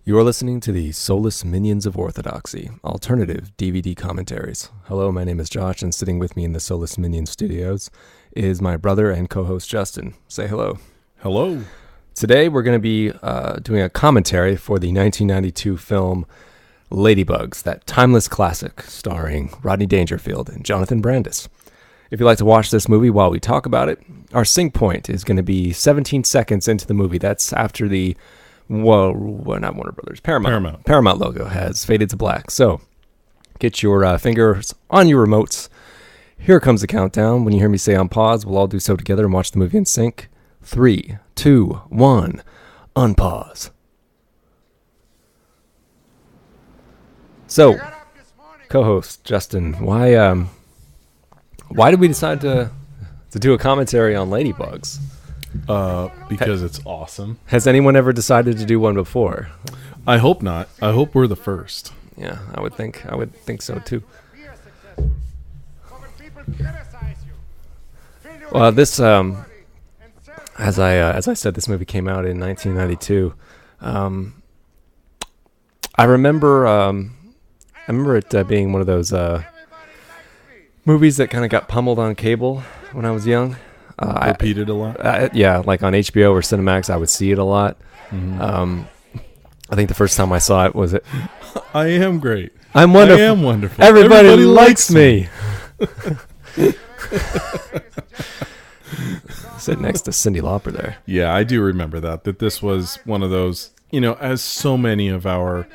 You are listening to the Soulless Minions of Orthodoxy, alternative DVD commentaries. Hello, my name is Josh, and sitting with me in the Soulless Minions studios is my brother and co-host Justin. Say hello. Hello. Today we're going to be doing a commentary for the 1992 film Ladybugs, that timeless classic starring Rodney Dangerfield and Jonathan Brandis. If you'd like to watch this movie while we talk about it, our sync point is going to be 17 seconds into the movie. That's after the not Warner Brothers, Paramount logo has faded to black. So get your fingers on your remotes. Here comes the countdown. When you hear me say on pause, we'll all do so together and watch the movie in sync. 3, 2, 1, unpause. So, co-host Justin, why did we decide to do a commentary on Ladybugs? Because it's awesome. Has anyone ever decided to do one before? I hope not. I hope we're the first. Yeah, I would think so too. Well, this as I said, this movie came out in 1992. I remember it being one of those movies that kind of got pummeled on cable when I was young. Repeated a lot? Yeah, like on HBO or Cinemax, I would see it a lot. Mm-hmm. I think the first time I saw it was I am great. I'm wonderful. I am wonderful. Everybody likes me. Sit next to Cyndi Lauper there. Yeah, I do remember that this was one of those, as so many of our,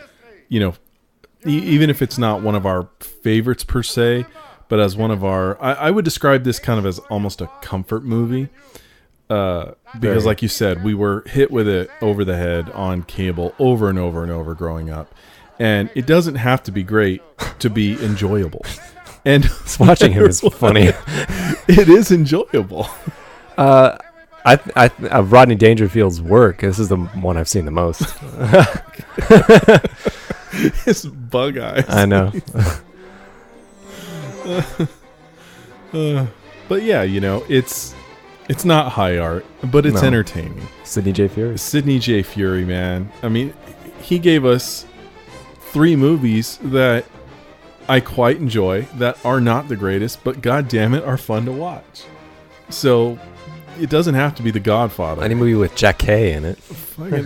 even if it's not one of our favorites per se, but as one of our, I would describe this kind of as almost a comfort movie. Because like you said, we were hit with it over the head on cable over and over and over growing up. And it doesn't have to be great to be enjoyable. And watching him is funny. It is enjoyable. Rodney Dangerfield's work, this is the one I've seen the most. His bug eyes. I know. But yeah, it's not high art, but it's entertaining. Sidney J. Furie, man. I mean, he gave us 3 movies that I quite enjoy that are not the greatest, but god damn it, are fun to watch. So it doesn't have to be The Godfather. Any movie with Jack Kay in it.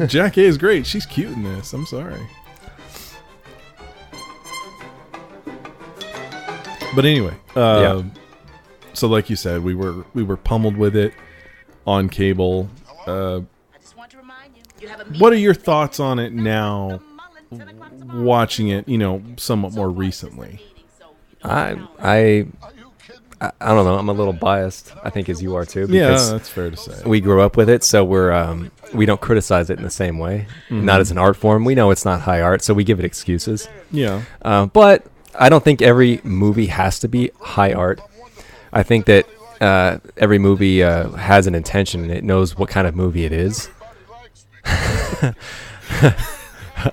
Jack Kay is great. She's cute in this. I'm sorry. But anyway, so like you said, we were pummeled with it on cable. What are your thoughts on it now, watching it, somewhat more recently? I don't know. I'm a little biased, I think, as you are too. Because yeah, that's fair to say. We grew up with it, so we don't criticize it in the same way. Mm-hmm. Not as an art form. We know it's not high art, so we give it excuses. Yeah. But I don't think every movie has to be high art. I think that every movie has an intention and it knows what kind of movie it is.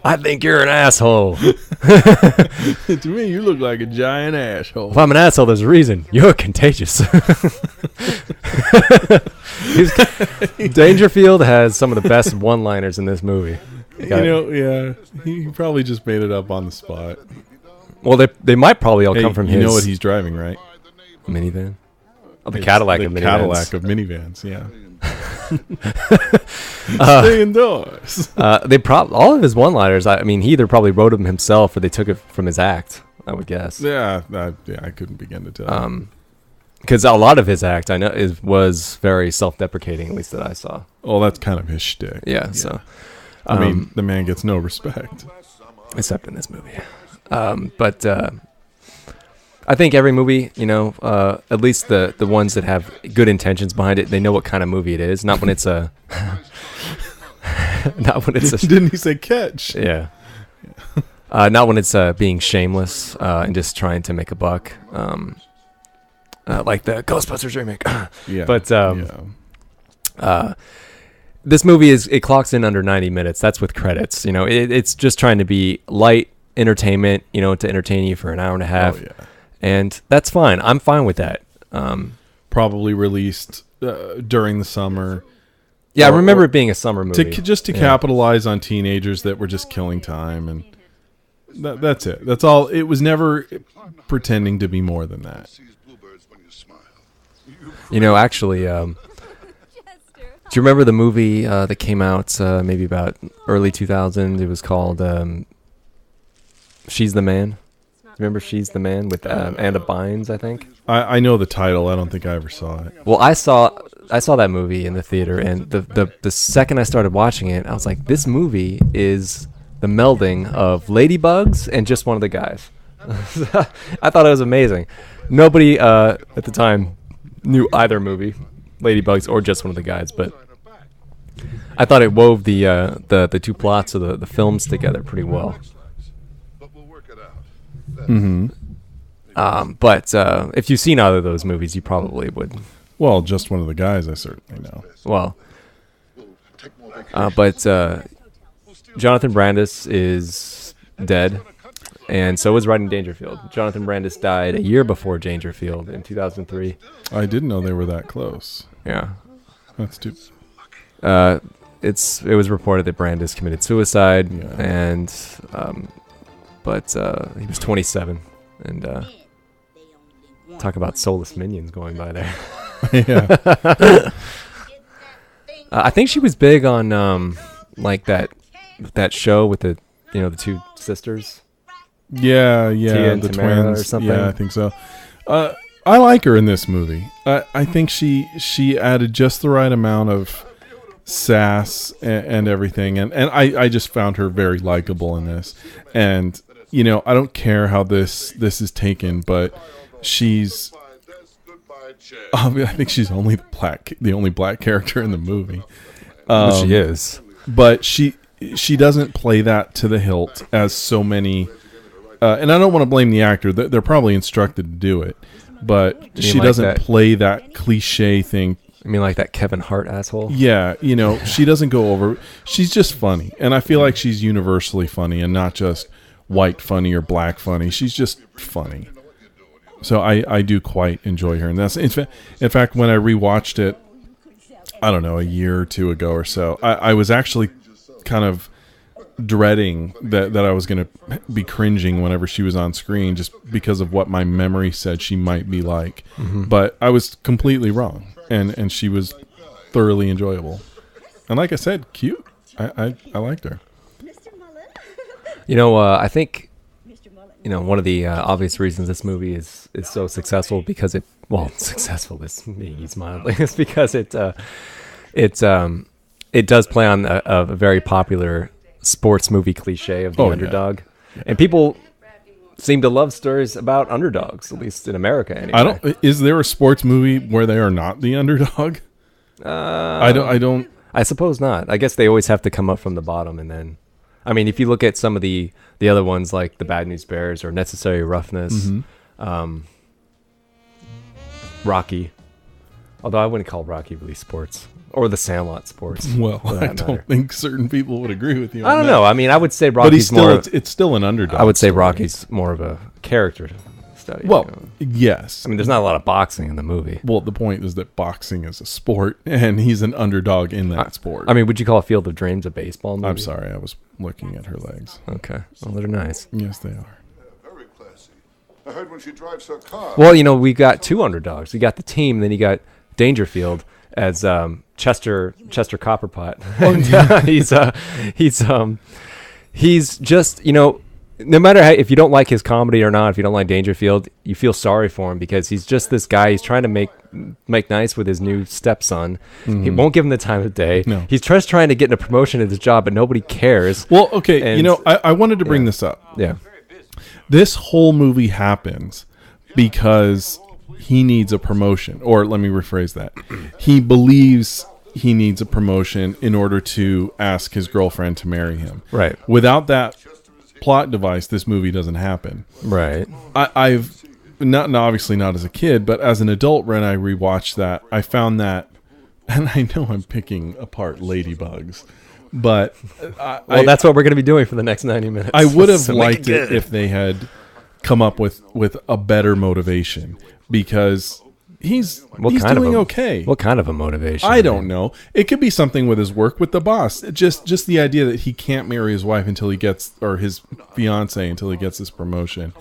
I think you're an asshole. To me, you look like a giant asshole. If I'm an asshole, there's a reason. You're contagious. Dangerfield has some of the best one-liners in this movie. Yeah, he probably just made it up on the spot. Well, they might probably all come from his... You know what he's driving, right? Minivan? Oh, the Cadillac of minivans. Cadillac of minivans, yeah. Stay indoors. All of his one-liners, I mean, he either probably wrote them himself or they took it from his act, I would guess. Yeah, I couldn't begin to tell. Because a lot of his act, I know, was very self-deprecating, at least that I saw. Oh, that's kind of his shtick. Yeah. So... I mean, the man gets no respect. Except in this movie. But I think every movie, at least the ones that have good intentions behind it, they know what kind of movie it is. Not when it's a... not when it's a... Didn't he say catch? Yeah. Not when it's being shameless and just trying to make a buck. Like the Ghostbusters remake. Yeah. But this movie it clocks in under 90 minutes. That's with credits. It's just trying to be light entertainment, to entertain you for an hour and a half. Oh, yeah. And that's fine. I'm fine with that. Probably released during the summer. Yeah, I remember it being a summer movie. To capitalize on teenagers that were just killing time, and that's it. That's all. It was never pretending to be more than that. Actually, do you remember the movie that came out maybe about early 2000? It was called She's the Man. Remember She's the Man with Anna Bynes, I think? I know the title. I don't think I ever saw it. Well, I saw that movie in the theater, and the second I started watching it, I was like, this movie is the melding of Ladybugs and Just One of the Guys. I thought it was amazing. Nobody at the time knew either movie, Ladybugs or Just One of the Guys, but I thought it wove the two plots of the films together pretty well. Mm-hmm. But if you've seen either of those movies, you probably would. Well, Just One of the Guys, I certainly know. Well, but Jonathan Brandis is dead, and so is Rodney Dangerfield. Jonathan Brandis died a year before Dangerfield in 2003. I didn't know they were that close. Yeah. That's too... It was reported that Brandis committed suicide, and but he was 27, and talk about soulless minions going by there. Yeah. I think she was big on like that show with the two sisters. Yeah, Tia and the Tamara twins or something. Yeah, I think so. I like her in this movie. I think she added just the right amount of sass and everything, and I just found her very likable in this. And I don't care how this is taken, but she's I think she's the only black character in the movie. She is, but she doesn't play that to the hilt as so many. And I don't want to blame the actor; they're probably instructed to do it, but she doesn't play that cliche thing. I mean, like that Kevin Hart asshole? Yeah, she doesn't go over. She's just funny. And I feel like she's universally funny and not just white funny or black funny. She's just funny. So I do quite enjoy her. And that's in fact, when I rewatched it, I don't know, a year or two ago or so, I was actually kind of dreading that I was going to be cringing whenever she was on screen just because of what my memory said she might be like. Mm-hmm. But I was completely wrong. And she was thoroughly enjoyable. And like I said, cute. I liked her. I think, one of the obvious reasons this movie is so successful because successful is me mildly, is because it does play on a very popular sports movie cliche of the underdog. Yeah. And people seem to love stories about underdogs, at least in America anyway. Is there a sports movie where they are not the underdog? I don't. I suppose not. I guess they always have to come up from the bottom, and then, I mean, if you look at some of the other ones like the Bad News Bears or Necessary Roughness, Rocky. Although I wouldn't call Rocky really sports. Or the Sandlot sports. Well, I don't think certain people would agree with you on I don't that. know. I mean, I would say Rocky's it's still an underdog. I would say story. Rocky's more of a character study. Well, yes. I mean, there's not a lot of boxing in the movie. Well, the point is that boxing is a sport, and he's an underdog in that sport. I mean, would you call Field of Dreams a baseball movie? I'm sorry. I was looking at her legs. Okay. Well, they're nice. Yes, they are. Very classy. I heard when she drives her car. Well, we got two underdogs. We got the team, then you got Dangerfield as Chester Copperpot. He's just, no matter how, if you don't like his comedy or not, if you don't like Dangerfield, you feel sorry for him because he's just this guy. He's trying to make nice with his new stepson. Mm-hmm. He won't give him the time of day. No. He's just trying to get a promotion at his job, but nobody cares. Well, okay, I wanted to bring this up. Yeah. This whole movie happens because he needs a promotion, or let me rephrase that. He believes he needs a promotion in order to ask his girlfriend to marry him. Right. Without that plot device, this movie doesn't happen. Right. I've obviously not as a kid, but as an adult, when I rewatched that, I found that, and I know I'm picking apart Ladybugs, but that's what we're going to be doing for the next 90 minutes. I would have liked it if they had come up with a better motivation, because he's kind doing of okay. What kind of a motivation? I don't know. It could be something with his work with the boss. Just the idea that he can't marry his wife until he gets, or his fiance until he gets this promotion.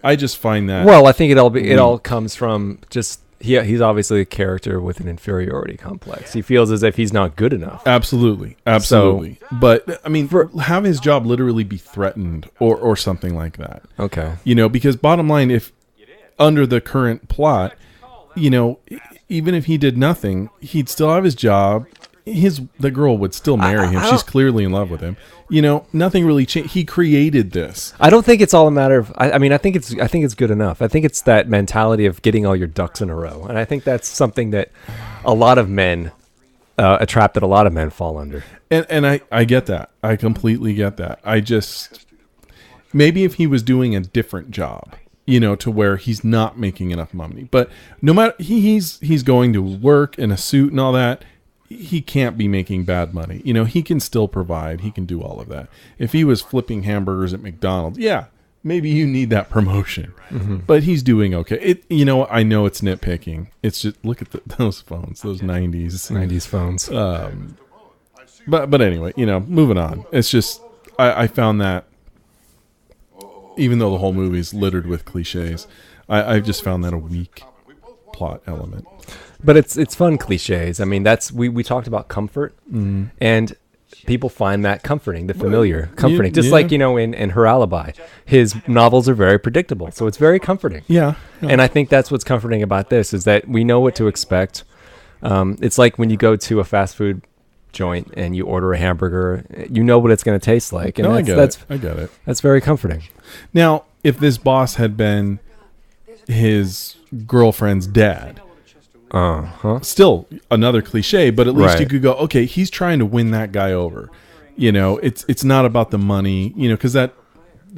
I just find that. Well, I think it all comes from just he's obviously a character with an inferiority complex. He feels as if he's not good enough. Absolutely. But I mean, have his job literally be threatened or something like that. Okay. Because bottom line, if under the current plot, even if he did nothing, he'd still have his job. The girl would still marry him. She's clearly in love with him. Nothing really changed. He created this. I don't think it's all a matter of. I mean, I think it's good enough. I think it's that mentality of getting all your ducks in a row, and I think that's something that a lot of men, a trap that a lot of men fall under. And I get that. I completely get that. I just maybe if he was doing a different job, to where he's not making enough money, but no matter he's going to work in a suit and all that. He can't be making bad money. He can still provide. He can do all of that. If he was flipping hamburgers at McDonald's, yeah, maybe you need that promotion. Mm-hmm. But he's doing okay. I know it's nitpicking. It's just look at those phones, those 90s phones. But anyway, moving on. It's just I found that even though the whole movie is littered with cliches, I just found that a weak plot element. But it's fun cliches. I mean, that's we talked about comfort, and people find that comforting, the familiar, comforting. Just like in Her Alibi, his novels are very predictable, so it's very comforting. Yeah. And I think that's what's comforting about this is that we know what to expect. It's like when you go to a fast food joint and you order a hamburger, you know what it's going to taste like. And I get it. That's very comforting. Now, if this boss had been his girlfriend's dad. Still another cliche, but at least you could go, okay, he's trying to win that guy over. It's not about the money, because that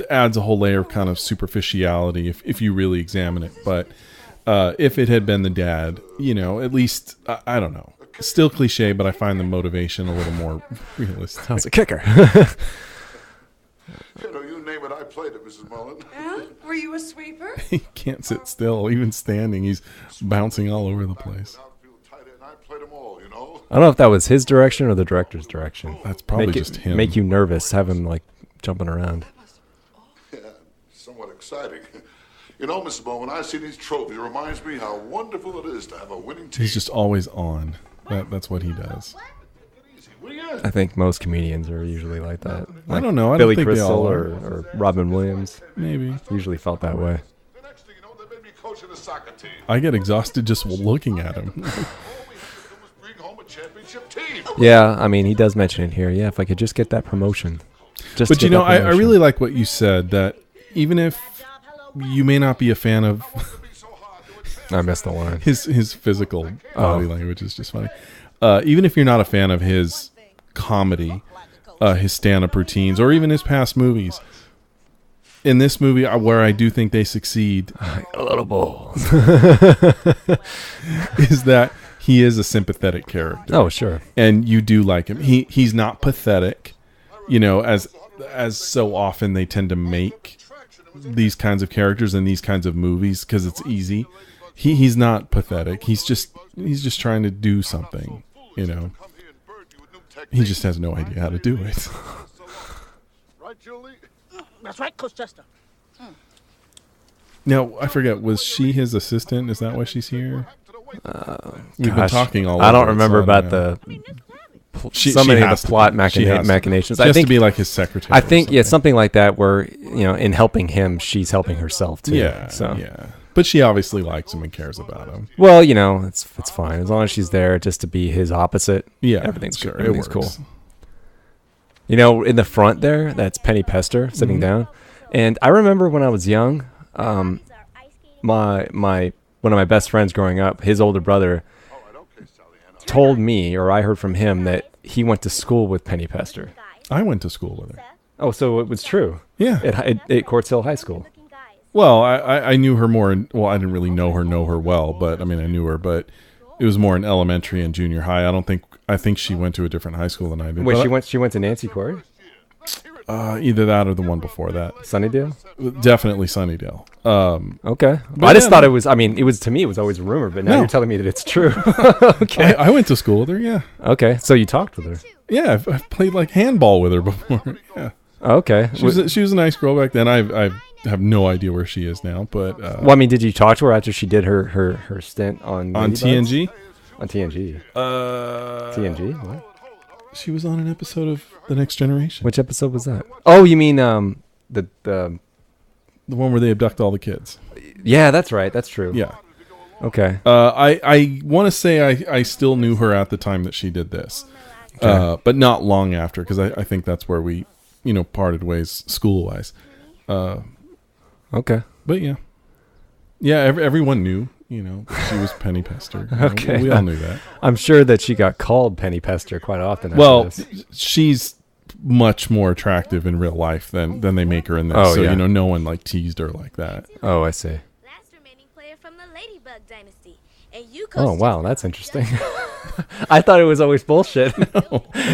adds a whole layer of kind of superficiality if you really examine it. But if it had been the dad, at least, I don't know. Still cliche, but I find the motivation a little more realistic. Sounds a kicker. You name it, I played it, Mrs. Mullen. Yeah? Were you a sweeper? He can't sit still. Even standing, he's bouncing all over the place. I played them all, I don't know if that was his direction or the director's direction. That's probably just him. Make you nervous, have him like jumping around. Yeah, somewhat exciting. Mrs. Mullen, when I see these trophies, it reminds me how wonderful it is to have a winning team. He's just always on. That's what he does. I think most comedians are usually like that. Like I don't know. I Billy don't think Crystal they all are. or Robin Williams. Maybe. Usually felt that way. The next thing you know, they made me coach in the soccer team. I get exhausted just looking at him. All we had to do was bring home a championship team. Yeah, I mean, he does mention it here. Yeah, if I could just get that promotion. But I really like what you said, that even if you may not be a fan of I missed the line. His physical body language is just funny. Even if you're not a fan of his comedy, his stand-up routines, or even his past movies, in this movie, where I do think they succeed, a little balls, is that he is a sympathetic character. Oh, sure. And you do like him. He's not pathetic, as so often they tend to make these kinds of characters in these kinds of movies because it's easy. He's not pathetic. He's just trying to do something, He just has no idea how to do it. Right, Julie? That's right, Coach Chester. Now, I forget, was she his assistant? Is that why she's here? You've been talking all I don't over it, remember so about know. so many of the plot machinations. She has to be like his secretary. I think, something like that where, in helping him, she's helping herself too. Yeah, so. yeah. But she obviously likes him and cares about him. Well, it's fine. As long as she's there just to be his opposite. Yeah, everything's sure. Everything's it works. cool. In the front there, that's Penny Pester sitting down. And I remember when I was young, my one of my best friends growing up, his older brother told me, or I heard from him, that he went to school with Penny Pester. I went to school with her. Oh, so it was true. Yeah. At Quartz Hill High School. Well, I knew her more. I didn't really know her well, but I mean, I knew her, but it was more in elementary and junior high. I think she went to a different high school than I did. Wait, she went to Nancy Quarry? Either that or the one before that. Sunnydale? Definitely Sunnydale. Okay. But I just yeah, thought no. it was, I mean, it was, to me, it was always a rumor, but now No. you're telling me that it's true. Okay. I went to school with her, yeah. Okay. So you talked with her. Yeah, I've played like handball with her before. Yeah. Okay. She was a nice girl back then. I have no idea where she is now, but Well, I mean, did you talk to her after she did her stint on Ladybugs? TNG. On TNG. TNG? What? She was on an episode of The Next Generation. Which episode was that? Oh, you mean the The one where they abduct all the kids. yeah, that's right. That's true. Yeah. Okay. I want to say I still knew her at the time that she did this, but not long after, because I think that's where we, parted ways school-wise. Okay. But yeah. Everyone knew, that she was Penny Pester. Okay. We all knew that. I'm sure that she got called Penny Pester quite often. After Well, this. she's much more attractive in real life than they make her in this. Oh, So, yeah. no one teased her like that. Oh, I see. Last remaining player from the Ladybug dynasty. And you Oh, coached wow, us that's well. interesting. I thought it was always bullshit.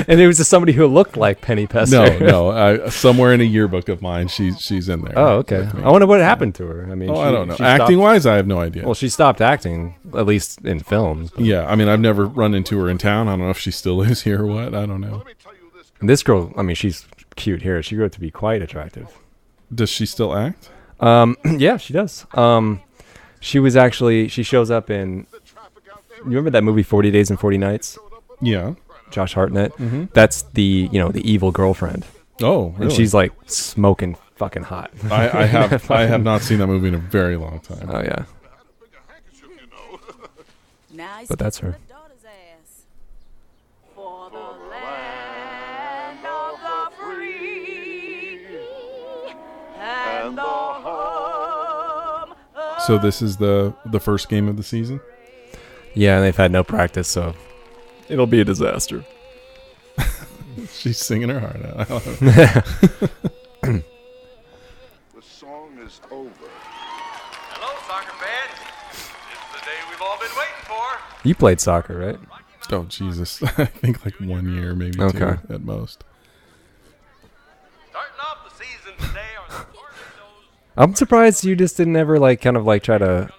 And it was just somebody who looked like Penny Pester. No. Somewhere in a yearbook of mine, she's in there. Oh, okay. with me. I wonder what happened to her. I mean, I don't know. she stopped- Acting-wise, I have no idea. Well, she stopped acting, at least in films. But Yeah, I mean, I've never run into her in town. I don't know if she still is here or what. I don't know. this girl, I mean, she's cute here. She grew up to be quite attractive. Does she still act? Yeah, she does. She shows up in, you remember that movie 40 Days and 40 Nights? Yeah. Josh Hartnett? That's the evil girlfriend. Oh, really? And she's like smoking fucking hot. I have not seen that movie in a very long time. Oh, yeah. Nice But that's her. kicking the daughter's ass. For the land of the free and the home of So this is the first game of the season? Yeah, and they've had no practice, so it'll be a disaster. She's singing her heart out. The song is over. Hello, soccer fans. It's the day we've all been waiting for. You played soccer, right? Oh, Jesus. I think like 1 year, maybe Okay. 2 at most. Starting off the season today are the Orlando's. I'm surprised you just didn't ever try to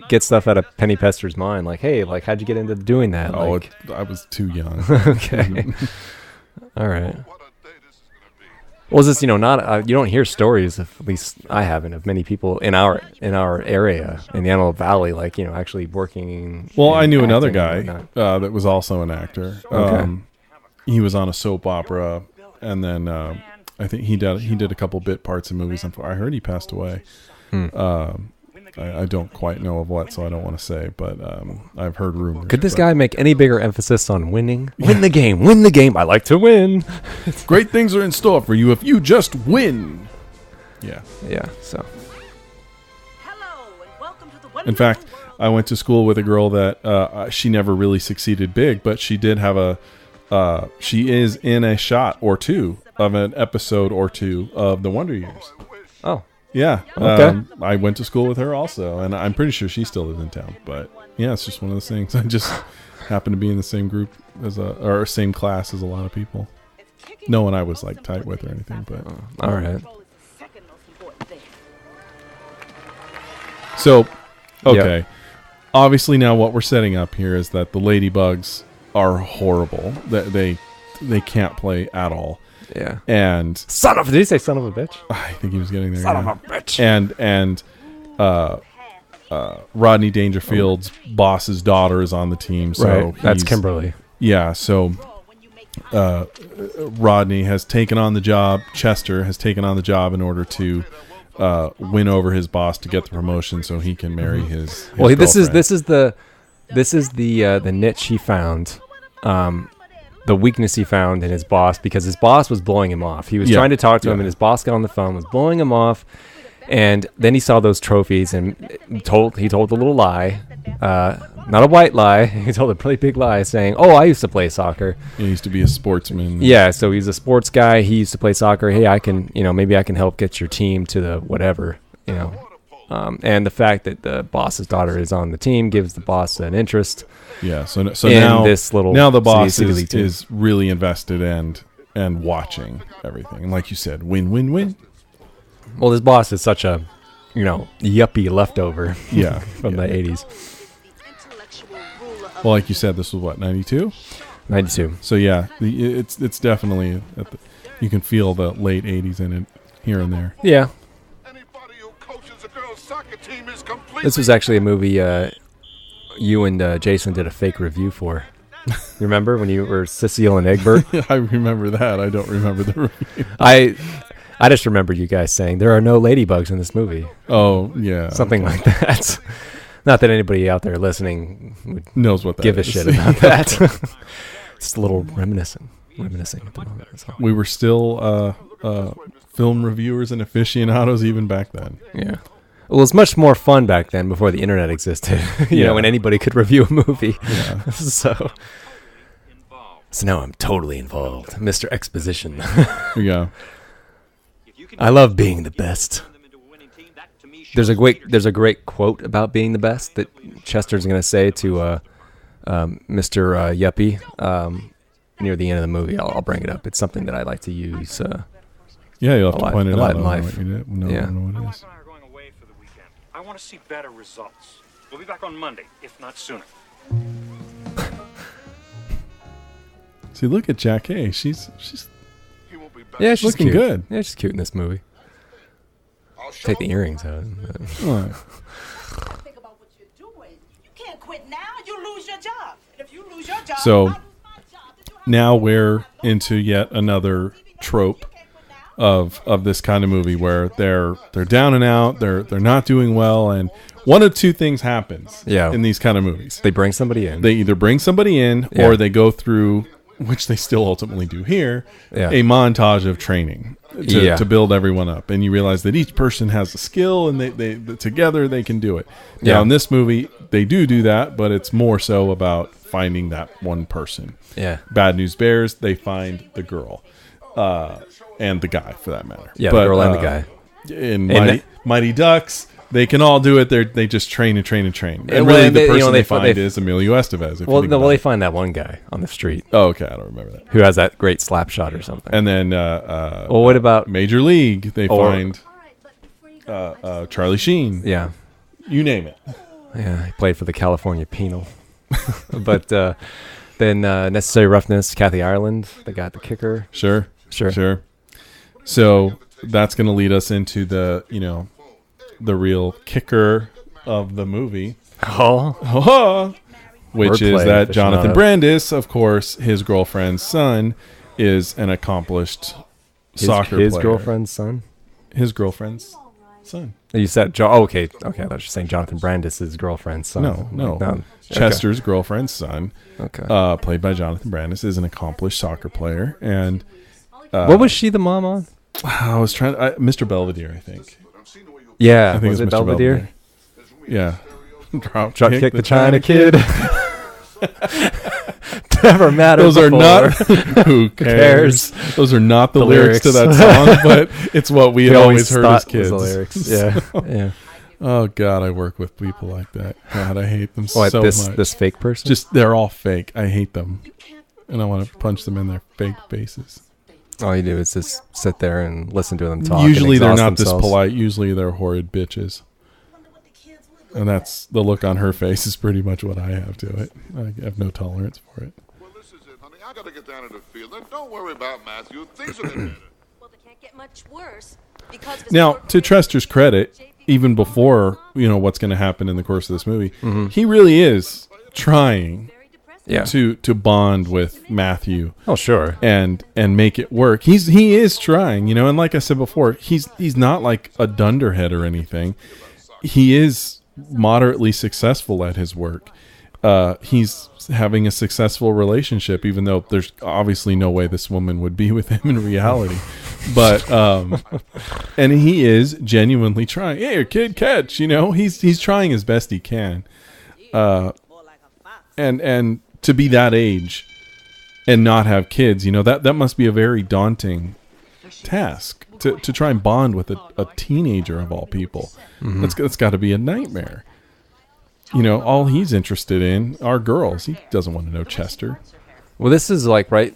get stuff out of Penny Pester's mind. Like, hey, like, how'd you get into doing that? Oh, Like, I was too young. okay. All right. What a day this is going to be. Well, is this, not, you don't hear stories, at least I haven't, of many people in our area, in the Antelope Valley, like, actually working. Well, I in knew another acting and guy whatnot. that was also an actor. Okay. He was on a soap opera, and then I think he did a couple bit parts in movies. I heard he passed away. I don't quite know of what, so I don't want to say, but I've heard rumors. Could this but- guy make any bigger emphasis on winning? Win the game. Win the game. I like to win. Great things are in store for you if you just win. Yeah. Yeah, so. Hello and welcome to the wonderful In fact, world. I went to school with a girl that she never really succeeded big, but she did have she is in a shot or two of an episode or two of The Wonder Years. Oh. Yeah. Okay. I went to school with her also, and I'm pretty sure she still lives in town. But yeah, it's just one of those things. I just happen to be in the same group or same class as a lot of people. No one I was like tight with or anything, but All right. Second most important thing. so okay. Obviously, now what we're setting up here is that the Ladybugs are horrible. That they can't play at all. Yeah. And Did he say son of a bitch? I think he was getting there. Son yeah. of a bitch. And Rodney Dangerfield's boss's daughter is on the team. So Right. That's he's- Kimberly. Yeah. So Rodney has taken on the job. Chester has taken on the job in order to win over his boss to get the promotion, so he can marry his. Well, this is girlfriend. the niche he found. The weakness he found in his boss, because his boss was blowing him off. He was Yeah. trying to talk to him, Yeah. and his boss got on the phone, was blowing him off, and then he saw those trophies and he told a little lie, not a white lie. He told a really big lie, saying, "Oh, I used to play soccer." He used to be a sportsman. Yeah, so he's a sports guy. He used to play soccer. Hey, I can, maybe I can help get your team to the whatever, And the fact that the boss's daughter is on the team gives the boss an interest. Yeah. So In now this little now the boss city league team. is really invested, and and watching everything. And like you said, win, win, win. Well, this boss is such a, yuppie leftover. Yeah, from the 80s. Well, like you said, this was what, 92? 92. So yeah, it's definitely you can feel the late 80s in it here and there. Yeah. Anybody who coaches a girls' soccer team is completely... This was actually a movie you and Jason did a fake review for. You remember when you were Cecile and Egbert? I remember that. I don't remember the review. I just remember you guys saying there are no ladybugs in this movie. Oh, yeah. Something like that. Not that anybody out there listening would knows what that give is. a shit about that. Just a little reminiscing at the moment. That's all. We were still film reviewers and aficionados even back then. Yeah. Well, it was much more fun back then before the internet existed. you know, when anybody could review a movie. Yeah. So now I'm totally involved. Mr. Exposition. Yeah. I love being the best. There's a great quote about being the best that Chester's going to say to Mr. Yuppie near the end of the movie. I'll bring it up. It's something that I like to use. Yeah, you'll have to point it out. In life. I don't know what it is. I want to see better results. We'll be back on Monday, if not sooner. See, look at Jackie. She's yeah, she's looking cute. good. Yeah, she's cute in this movie. Take the earrings out. Right. Think about what you're doing. You can't quit now. You lose your job. And if you lose your job, So I lose my job. now we're into yet another trope of this kind of movie where they're down and out, they're not doing well, and one of two things happens in these kind of movies. They bring somebody in. They either bring somebody in or they go through, which they still ultimately do here, a montage of training to build everyone up. And you realize that each person has a skill and they together they can do it. Now in this movie, they do that, but it's more so about finding that one person. Yeah. Bad News Bears, they find the girl. And the guy, for that matter. Yeah, the girl and the guy. In Mighty Ducks, they can all do it. They just train and train and train. And well, really, they, the person they find is Emilio Estevez. They find that one guy on the street. Oh, okay. I don't remember that. Who has that great slap shot or something. And then, what about Major League? They find Charlie Sheen. Yeah. You name it. Yeah, he played for the California Penal. But then Necessary Roughness, Kathy Ireland, the guy at the kicker. Sure. So that's going to lead us into the real kicker of the movie. Which is that Jonathan Brandis, of course, his girlfriend's son, is an accomplished soccer player. His girlfriend's son? His girlfriend's son. You said, okay. I thought you were saying Jonathan Brandis' girlfriend's son. No. Chester's girlfriend's son, played by Jonathan Brandis, is an accomplished soccer player. And what was she the mom on? I was trying to... Mr. Belvedere, I think. Yeah, I think was it it Mr. Belvedere? Yeah. Drop kick the China Kid. Never mattered. Those are before. not... Who cares? Those are not the lyrics to that song, but it's what we had always heard as kids. Was the lyrics. Yeah, yeah. Oh, God, I work with people like that. God, I hate them so much. This fake person? Just, they're all fake. I hate them. And I want to punch them in their fake faces. All you do is just sit there and listen to them talk. Usually they're not this polite. Usually they're horrid bitches. And that's the look on her face is pretty much what I have to it. I have no tolerance for it. Well, this is it, honey. I got to get down to the field. And don't worry about Matthew. Things will get better. Well, they can't get much worse because of Now, to Chester's credit, even before, what's going to happen in the course of this movie, he really is trying to bond with Matthew. Oh, sure. And make it work. He is trying, and like I said before, he's not like a dunderhead or anything. He is moderately successful at his work. He's having a successful relationship, even though there's obviously no way this woman would be with him in reality. But and he is genuinely trying. Hey, kid, catch! He's trying as best he can. And to be that age and not have kids, that must be a very daunting task to try and bond with a teenager of all people. That's got to be a nightmare. All he's interested in are girls. He doesn't want to know Chester. Well, this is like, right,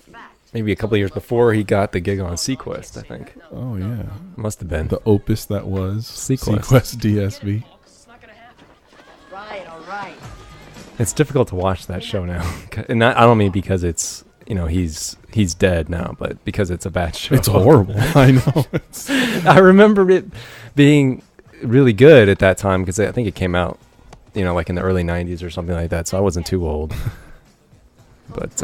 maybe a couple of years before he got the gig on Sequest, I think. Oh yeah, Must have been. the opus that was Sequest. Sequest DSV. Right, all right. It's difficult to watch that show now. And I don't mean because it's, he's dead now, but because it's a bad show. It's horrible. I know. I remember it being really good at that time because I think it came out, like in the early 90s or something like that. So I wasn't too old. But,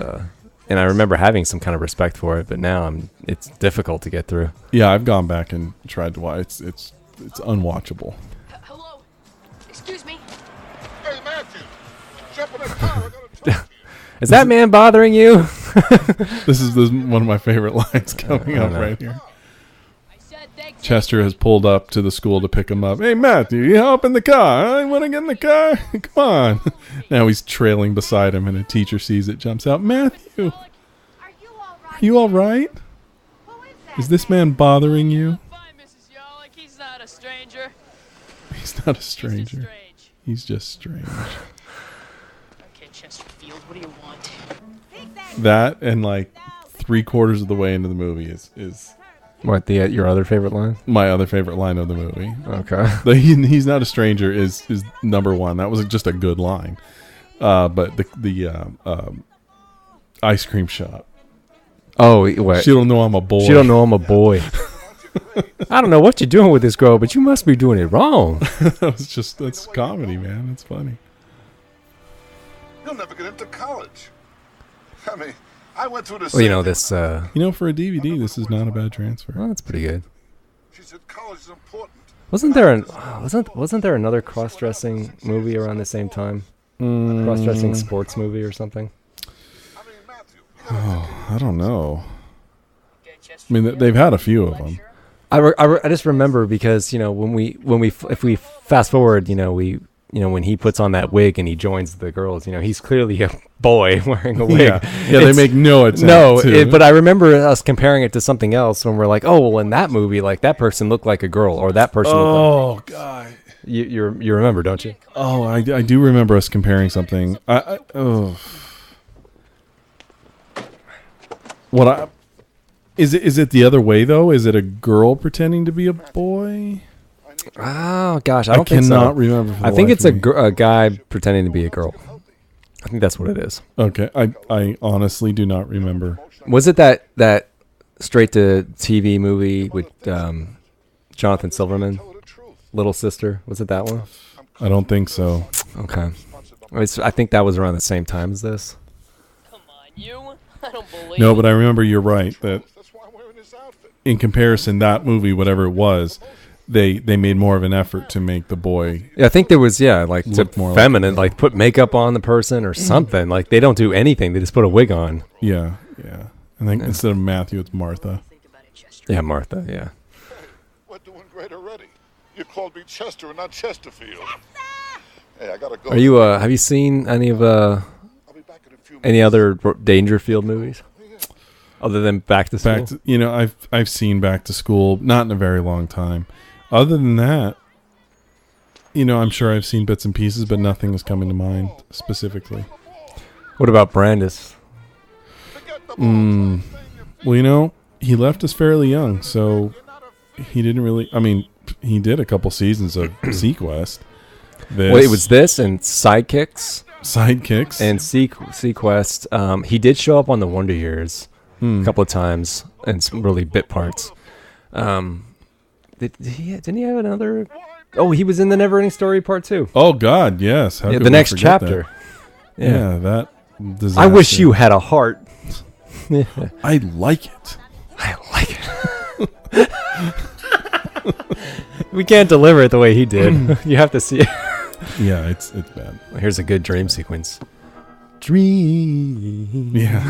and I remember having some kind of respect for it, but now it's difficult to get through. Yeah, I've gone back and tried to watch. It's unwatchable. Hello? Excuse me? Hey, Matthew, jump in the car. I gotta talk to you. Is that man bothering you? This is one of my favorite lines coming up right here. I said thanks. Chester has pulled up to the school to pick him up. Hey, Matthew, you hop in the car. I want to get in the car. Come on. Now he's trailing beside him, and a teacher sees it, jumps out. Matthew, Are you all right? are you all right? Who is that? Is this man bothering you? Fine, Mrs. Yolick. He's not a stranger. He's not a He's just stranger. strange. He's just strange. Okay, Chesterfield, what do you want? That and like 3/4 of the way into the movie is What, your other favorite line? my other favorite line of the movie. Okay. He's not a stranger is number one. That was just a good line. But the ice cream shop. Oh, what? She don't know I'm a boy. She don't know I'm a boy. I don't know what you're doing with this girl, but you must be doing it wrong. That's comedy, man. It's funny. You'll never get into college. I mean, I went through this. Well, this. For a DVD, this is not a bad transfer. Well, that's pretty good. She said college is important. Wasn't there another cross-dressing movie around the same time? Cross-dressing sports movie or something? I mean, Matthew. I don't know. I mean, they've had a few of them. I just remember because if we fast forward, when he puts on that wig and he joins the girls, he's clearly a boy wearing a wig. Yeah, they make no attempt. But I remember us comparing it to something else when we're like, oh, well, in that movie, like that person looked like a girl, or that person. Oh God, you remember, don't you? Oh, I do remember us comparing something. Is it the other way though? Is it a girl pretending to be a boy? Oh gosh, I don't think so. cannot remember. I think it's a guy pretending to be a girl. I think that's what it is. Okay, I honestly do not remember. Was it that straight to TV movie with Jonathan Silverman, Little Sister? Was it that one? I don't think so. Okay, I think that was around the same time as this. Come on, you? I don't believe No, but I remember you're right that That's why I'm wearing this outfit. in comparison, that movie, whatever it was, they made more of an effort to make the boy. Yeah, I think there was like to Look more like feminine, like put makeup on the person or something. Like they don't do anything; they just put a wig on. Yeah. I think instead of Matthew, it's Martha. Think about it, Chester. Yeah, Martha. Yeah. We're doing great already. You called me Chester and not Chesterfield. Hey, I gotta go. Are you? Have you seen any of I'll be back in a few any minutes. other Dangerfield movies other than Back to School? I've seen Back to School, not in a very long time. Other than that, I'm sure I've seen bits and pieces, but nothing is coming to mind specifically. What about Brandis? Well, he left us fairly young, so he didn't really. I mean, he did a couple seasons of Sequest. Well, it was this and Sidekicks Sidekicks and Sequest. He did show up on the Wonder Years a couple of times and some really bit parts. Didn't he have another? Oh, he was in the Neverending Story Part 2. Oh God, yes. How Yeah, could the we next forget chapter. that? Yeah, that. Disaster. I wish you had a heart. I like it. I like it. We can't deliver it the way he did. You have to see it. Yeah, it's bad. Here's a good dream sequence. Dream. Yeah.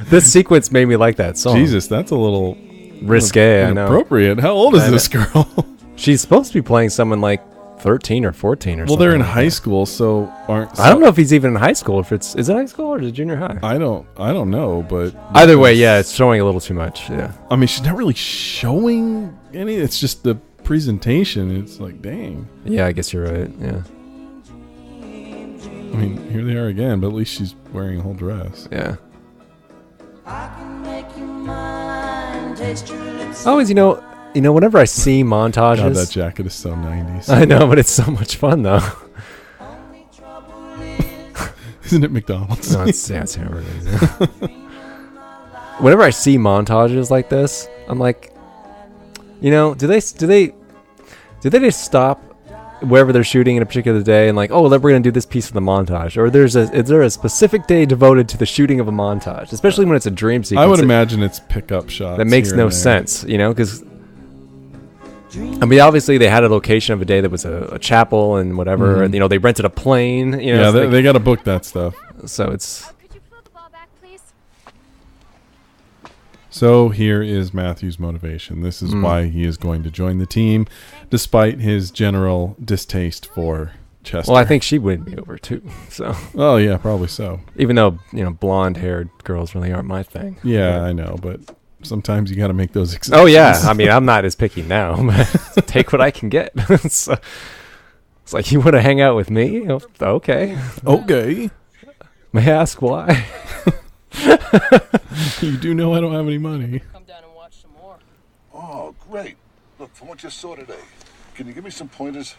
This sequence made me like that song. Jesus, that's a little risque. I know. inappropriate. How old is this girl? She's supposed to be playing someone like 13 or 14 or something. Well, they're in like high that. school, so aren't. I don't know if he's even in high school. If is it high school or is it junior high? I don't know, but Either way, yeah, it's showing a little too much. Yeah. I mean, she's not really showing any. It's just the presentation. It's like, dang. Yeah, I guess you're right. Yeah. I mean, here they are again, but at least she's wearing a whole dress. Yeah. Always, whenever I see montages, God, that jacket is so 90s. I know, but it's so much fun though. Isn't it McDonald's? No, it's hamburgers. Whenever I see montages like this, I'm like, do they just stop wherever they're shooting in a particular day and like, oh, we're going to do this piece of the montage, or is there a specific day devoted to the shooting of a montage, especially when it's a dream sequence? I would imagine it's pickup shots. That makes no sense, because I mean, obviously they had a location of a day that was a chapel and whatever, and they rented a plane. Yeah, they got to book that stuff. So it's. Could you pull the ball back, please? So here is Matthew's motivation. This is why he is going to join the team, despite his general distaste for Chester. Well, I think she win me over too. So. Oh yeah, probably so. Even though blonde-haired girls really aren't my thing. Yeah, I know, but sometimes you got to make those exceptions. Oh yeah, I mean, I'm not as picky now. But take what I can get. So, it's like, you want to hang out with me? Okay. Okay. May I ask why? You do know I don't have any money. Come down and watch some more. Oh, great. Look, from what you saw today, can you give me some pointers?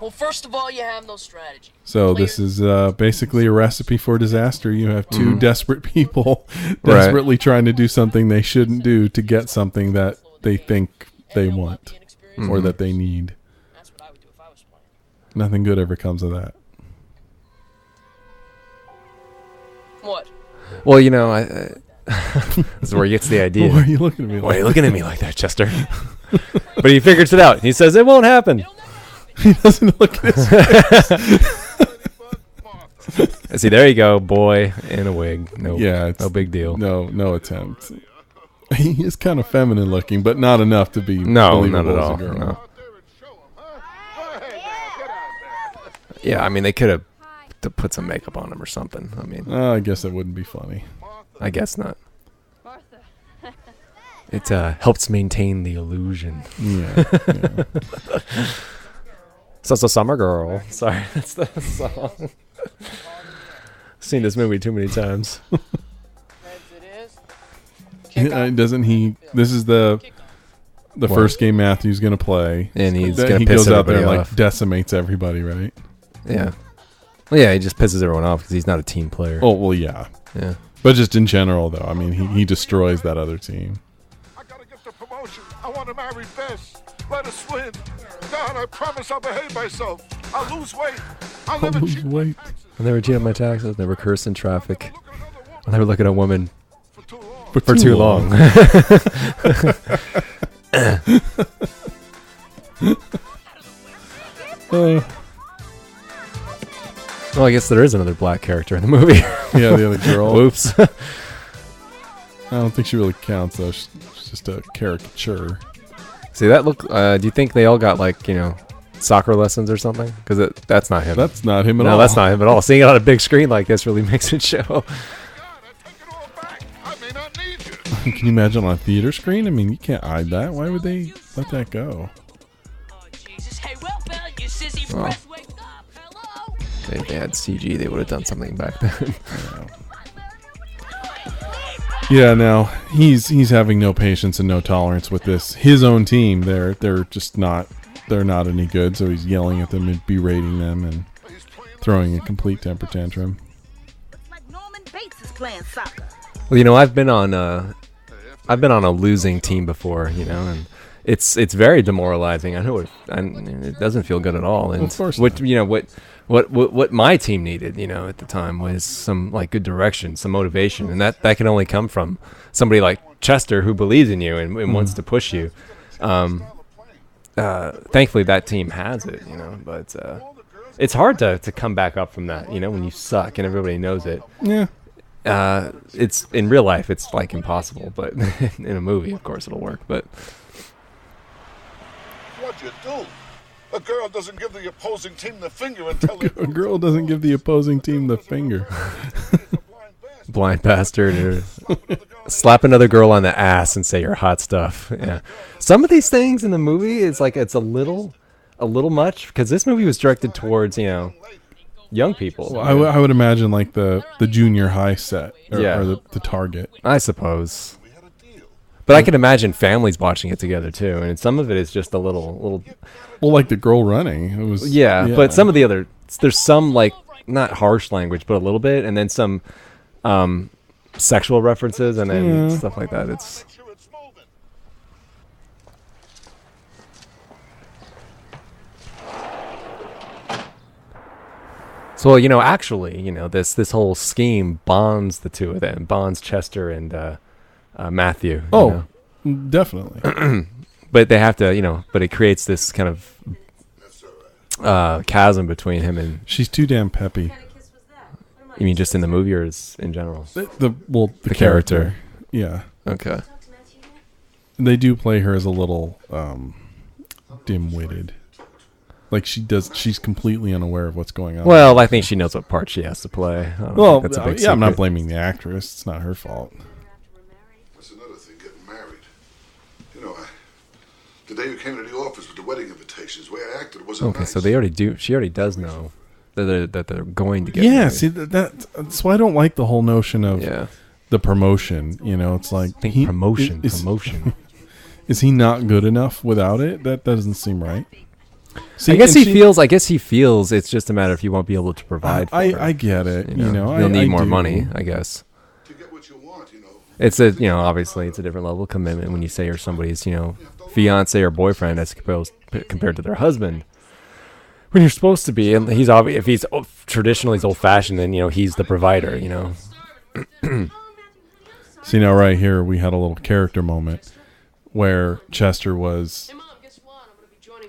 Well, first of all, you have no strategy. So this is basically a recipe for disaster. You have two desperate people desperately trying to do something they shouldn't do to get something that they think they want or that they need. That's what I would do if I was playing. Nothing good ever comes of that. What? Well, I this is where he gets the idea. Why are you looking at me Why are you like looking at me like that, Chester? But he figures it out. He says it won't happen. He doesn't look at his face. See, there you go, boy in a wig. No, it's no big deal. No attempt. He is kind of feminine looking, but not enough to be No, not believable at as a all. girl. No. Yeah, I mean, they could have put some makeup on him or something. I mean, I guess that wouldn't be funny. I guess not. It helps maintain the illusion. Yeah. So it's a summer girl. Sorry, that's the song. Seen this movie too many times. Doesn't he? This is the first game Matthew's going to play, And he's Then gonna he piss goes out there and everybody like off. decimates everybody, right? Yeah. Well, yeah, he just pisses everyone off because he's not a team player. Oh well, yeah. Yeah. But just in general, though, I mean, he destroys that other team. I gotta get the promotion. I want to marry Bess. Let us win. God, I promise I'll behave myself. I'll lose weight. I'll never lose cheat weight. I'll never cheat on my taxes. Never curse in traffic. I'll never look at a woman for too long. for too long. Well, I guess there is another black character in the movie. Yeah, the other girl. Whoops. I don't think she really counts, though. She's just a caricature. See, that look. Do you think they all got soccer lessons or something? Because that's not him. That's not him at all. No, that's not him at all. Seeing it on a big screen like this really makes it show. God, I take it all back. I may not need you. Can you imagine on a theater screen? I mean, you can't hide that. Why would they let that go? Oh, Jesus. Hey, well, Belle, you sissy press, wake up. Hello? If they had CG, they would have done something back then. Yeah, no, he's having no patience and no tolerance with this. His own team, they're just not. They're not any good. So he's yelling at them and berating them and throwing a complete temper tantrum. It's like Norman Bates is playing soccer. Well, I've been on a losing team before, and it's very demoralizing. I know it doesn't feel good at all. And Of course what not. what my team needed, at the time was some good direction, some motivation, and that can only come from somebody like Chester who believes in you and wants to push you. Thankfully, that team has it, but it's hard to come back up from that, when you suck and everybody knows it. Yeah. It's in real life, it's impossible, but in a movie, of course, it'll work. But What'd you do? A girl doesn't give the opposing team the finger until A girl doesn't give the opposing team the finger. blind bastard, or slap another girl on the ass and say you're hot stuff. Yeah, some of these things in the movie is it's a little much because this movie was directed towards young people. Well, I would imagine like the junior high set or, Yeah. or the target. I suppose. But I can imagine families watching it together too, and some of it is just a little. Well, like the girl running. It was. Yeah, but some of the other, there's some like not harsh language, but a little bit, and then some sexual references, and then stuff like that. It's. So, actually, this whole scheme bonds the two of them, bonds Chester and Matthew. Oh, definitely. But they have to, but it creates this kind of chasm between him and. She's too damn peppy. You mean just in the movie or in general? The character. character. Yeah. Okay. They do play her as a little dim-witted. Like she's completely unaware of what's going on. Well, I think she knows what part she has to play. Well, that's a big I'm not secret. blaming the actress. It's not her fault. That's another thing, getting married. The day you came to the office with the wedding invitations, the way I acted wasn't Okay, nice. so they already do. She already does know that they're going to get. Yeah, married. see that's why I don't like the whole notion of the promotion. It's like I think promotion. Is he not good enough without it? That doesn't seem right. See, I guess he feels it's just a matter if you won't be able to provide. For her. I get it. You'll need more do. money, I guess. To get what you want, It's obviously it's a different level of commitment when you say you're somebody's, fiance or boyfriend as compared to their husband. When you're supposed to be, and if he's traditionally he's old fashioned, then he's the provider. See, now right here we had a little character moment where Chester was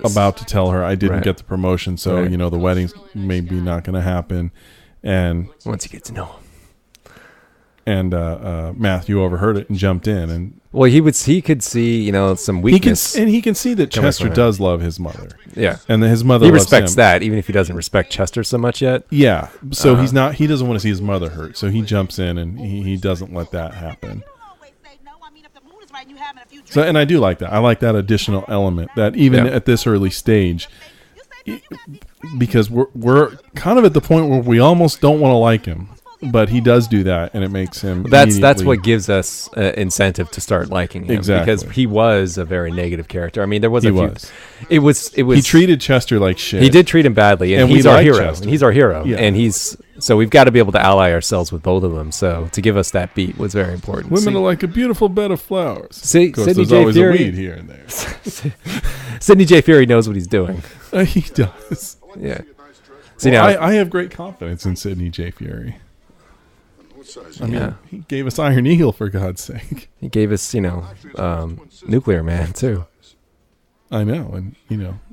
about to tell her I didn't get the promotion, so the wedding's maybe not going to happen, and once you get to know him. And Matthew overheard it and jumped in, and he could see some weakness. He can see that Chester does love his mother. Yeah, and his mother he loves respects him. that, even if he doesn't respect Chester so much yet. Yeah, so he doesn't want to see his mother hurt, so he jumps in and he doesn't let that happen. So, and I do like that. I like that additional element that even at this early stage, because we're kind of at the point where we almost don't want to like him, but he does do that, and it makes him. That's what gives us incentive to start liking him. Exactly. Because he was a very negative character. I mean, there was He a few. was. It was. He treated Chester like shit. He did treat him badly, and we he's our like hero. Chester. And he's our hero, Yeah. and so we've got to be able to ally ourselves with both of them. So to give us that beat was very important. Women are like a beautiful bed of flowers. See, of course, Sidney there's J. always Fury, a weed here and there. Sidney J. Fury knows what he's doing. He does. Yeah. See Well, now, I have great confidence in Sidney J. Fury. I mean, Yeah. he gave us Iron Eagle, for God's sake. he gave us, Nuclear Man too. I know, and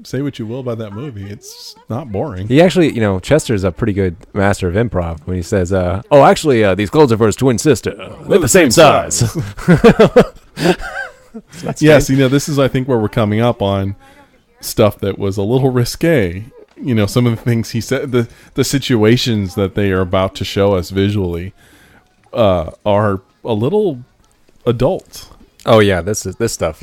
say what you will about that movie, it's not boring. He actually, Chester's a pretty good master of improv when he says, actually, these clothes are for his twin sister. They're the same size. Yes, this is, I think, where we're coming up on stuff that was a little risque. Some of the things he said, the situations that they are about to show us visually are a little adult. Oh yeah, this stuff,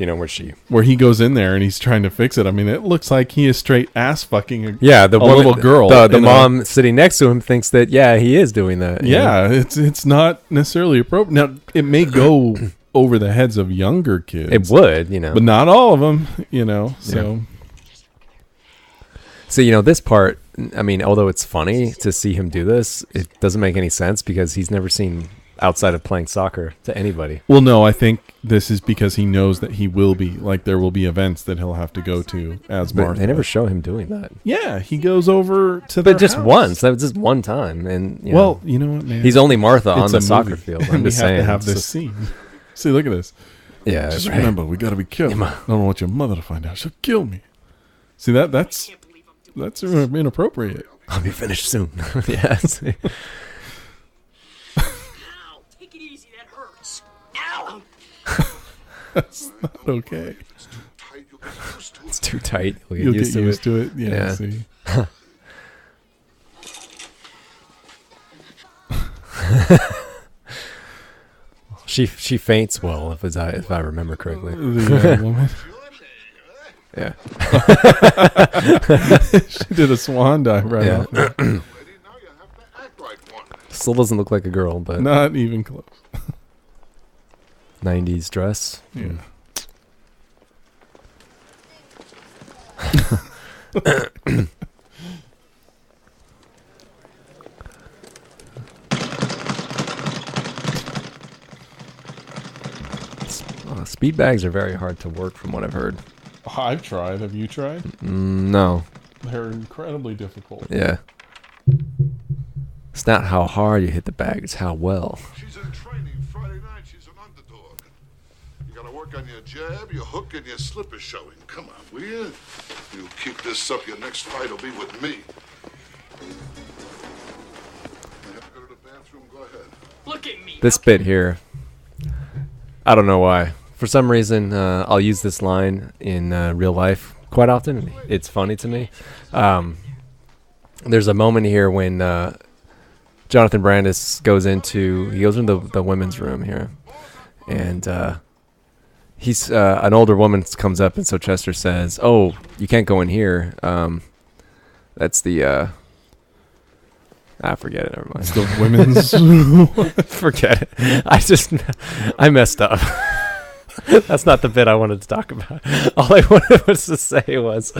where he goes in there and he's trying to fix it. I mean, it looks like he is straight ass fucking a little girl. The mom sitting next to him thinks that he is doing that. Yeah, it's not necessarily appropriate. Now it may go over the heads of younger kids. It would, but not all of them. So. So this part, I mean, although it's funny to see him do this, it doesn't make any sense because he's never seen outside of playing soccer to anybody. Well, no, I think this is because he knows that he will be, there will be events that he'll have to go to as But Martha. they never show him doing that. Yeah, he goes over to But just house. once. That was just one time. And well, you know what, man? He's only Martha on It's the a soccer movie. field. And I'm we just have saying. to have It's this just- scene. See, look at this. Yeah, just right. remember, we got to be careful. I don't want your mother to find out. She'll kill me. See, that's inappropriate. I'll be finished soon. Yes. Take it easy, that hurts. Ow! That's not okay. It's too tight. You'll get used to it. Yeah. See. She faints well, if I remember correctly. The woman. Yeah. She did a swan dive right off. Still doesn't look like a girl, but Not even close. 90s dress. Yeah. Speed bags are very hard to work, from what I've heard. I've tried. Have you tried? No. They're incredibly difficult. Yeah. It's not how hard you hit the bag; it's how well. She's in training Friday night. She's an underdog. You gotta work on your jab, your hook, and your slipper showing. Come on, will you? You keep this up, your next fight will be with me. You have to go to the bathroom, go ahead. Look at me. This bit here, I don't know why. For some reason, I'll use this line in real life quite often. It's funny to me. There's a moment here when Jonathan Brandis goes into the women's room here, and he's an older woman comes up, and so Chester says, "Oh, you can't go in here. That's the forget it. Never mind. It's the women's. Forget it. I messed up." That's not the bit I wanted to talk about. All I wanted was to say was,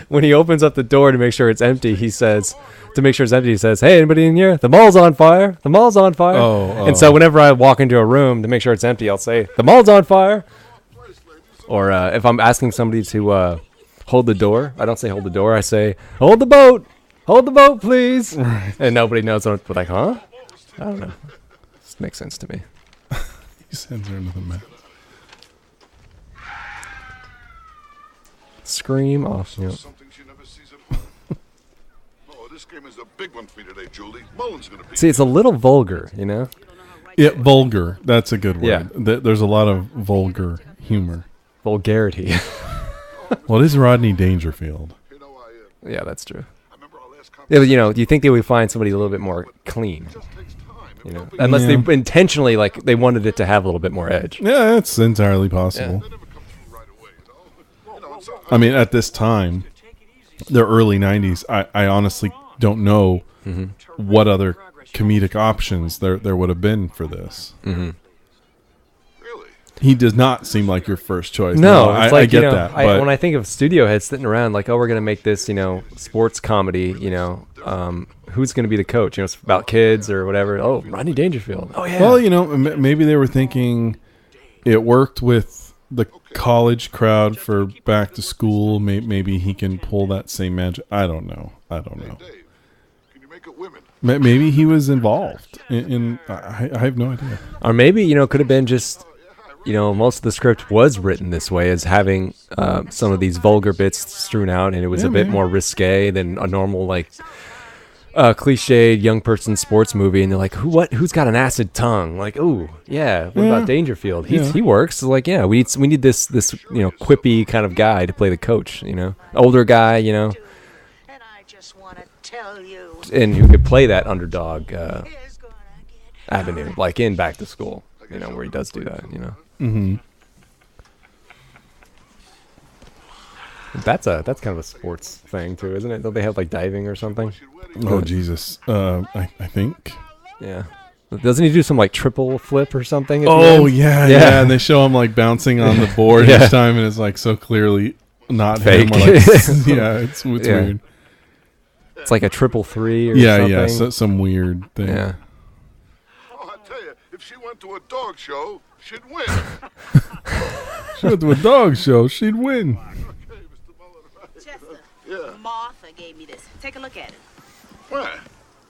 when he opens up the door to make sure it's empty, he says, "Hey, anybody in here? The mall's on fire. The mall's on fire." And so whenever I walk into a room to make sure it's empty, I'll say, "The mall's on fire." Or if I'm asking somebody to hold the door, I don't say hold the door. I say, "Hold the boat. Hold the boat, please." And nobody knows what I'm like, huh? I don't know. This makes sense to me. He sends her into the mess. Scream off. You know. Something she never sees at home. Oh, this game is a big one for you today, Julie. Mullen's gonna be. See, it's a little vulgar, you know? Yeah, vulgar. That's a good word. Yeah. There's a lot of vulgar humor. Vulgarity. Well, it is Rodney Dangerfield. You know, Yeah, that's true. I remember our last Yeah, but do you think they would find somebody a little bit more clean? It just takes time. You know, unless Yeah. they intentionally, like, they wanted it to have a little bit more edge. Yeah, that's entirely possible. They never come through right away, you know. It's I mean, at this time, the early 90s, I honestly don't know what other comedic options there would have been for this. really. He does not seem like your first choice. No, I it's like, get that. But when I think of studio heads sitting around, like, oh, we're going to make this, sports comedy, who's going to be the coach? It's about kids or whatever. Oh, Rodney Dangerfield. Oh, yeah. well, maybe they were thinking it worked with the college crowd for back to school. Maybe he can pull that same magic. I don't know. Dave, can you make it women? Maybe he was involved in I have no idea. Or maybe, could have been just, most of the script was written this way, as having some of these vulgar bits strewn out, and it was a bit more risque than a normal, like, cliched young person sports movie. And they're like, who's got an acid tongue? Like, ooh, yeah, what about Dangerfield? He works. So, like, yeah, we need this quippy kind of guy to play the coach, older guy, And I just want to tell you. and who could play that underdog avenue, like in Back to School, where he does do that, Mm-hmm. That's kind of a sports thing too, isn't it? Don't they have like diving or something? Oh Jesus! I think. Yeah. Doesn't he do some like triple flip or something? at the Oh end? yeah. And they show him like bouncing on the board Yeah. each time, and it's like so clearly not Fake. him. Or, like, yeah, it's weird. It's like a 333 or Yeah, something. yeah, some weird thing. Yeah. Oh, I tell you, if she went to a dog show, she'd win. She went to a dog show, she'd win. Chester, Yeah. Martha gave me this. Take a look at it. Why?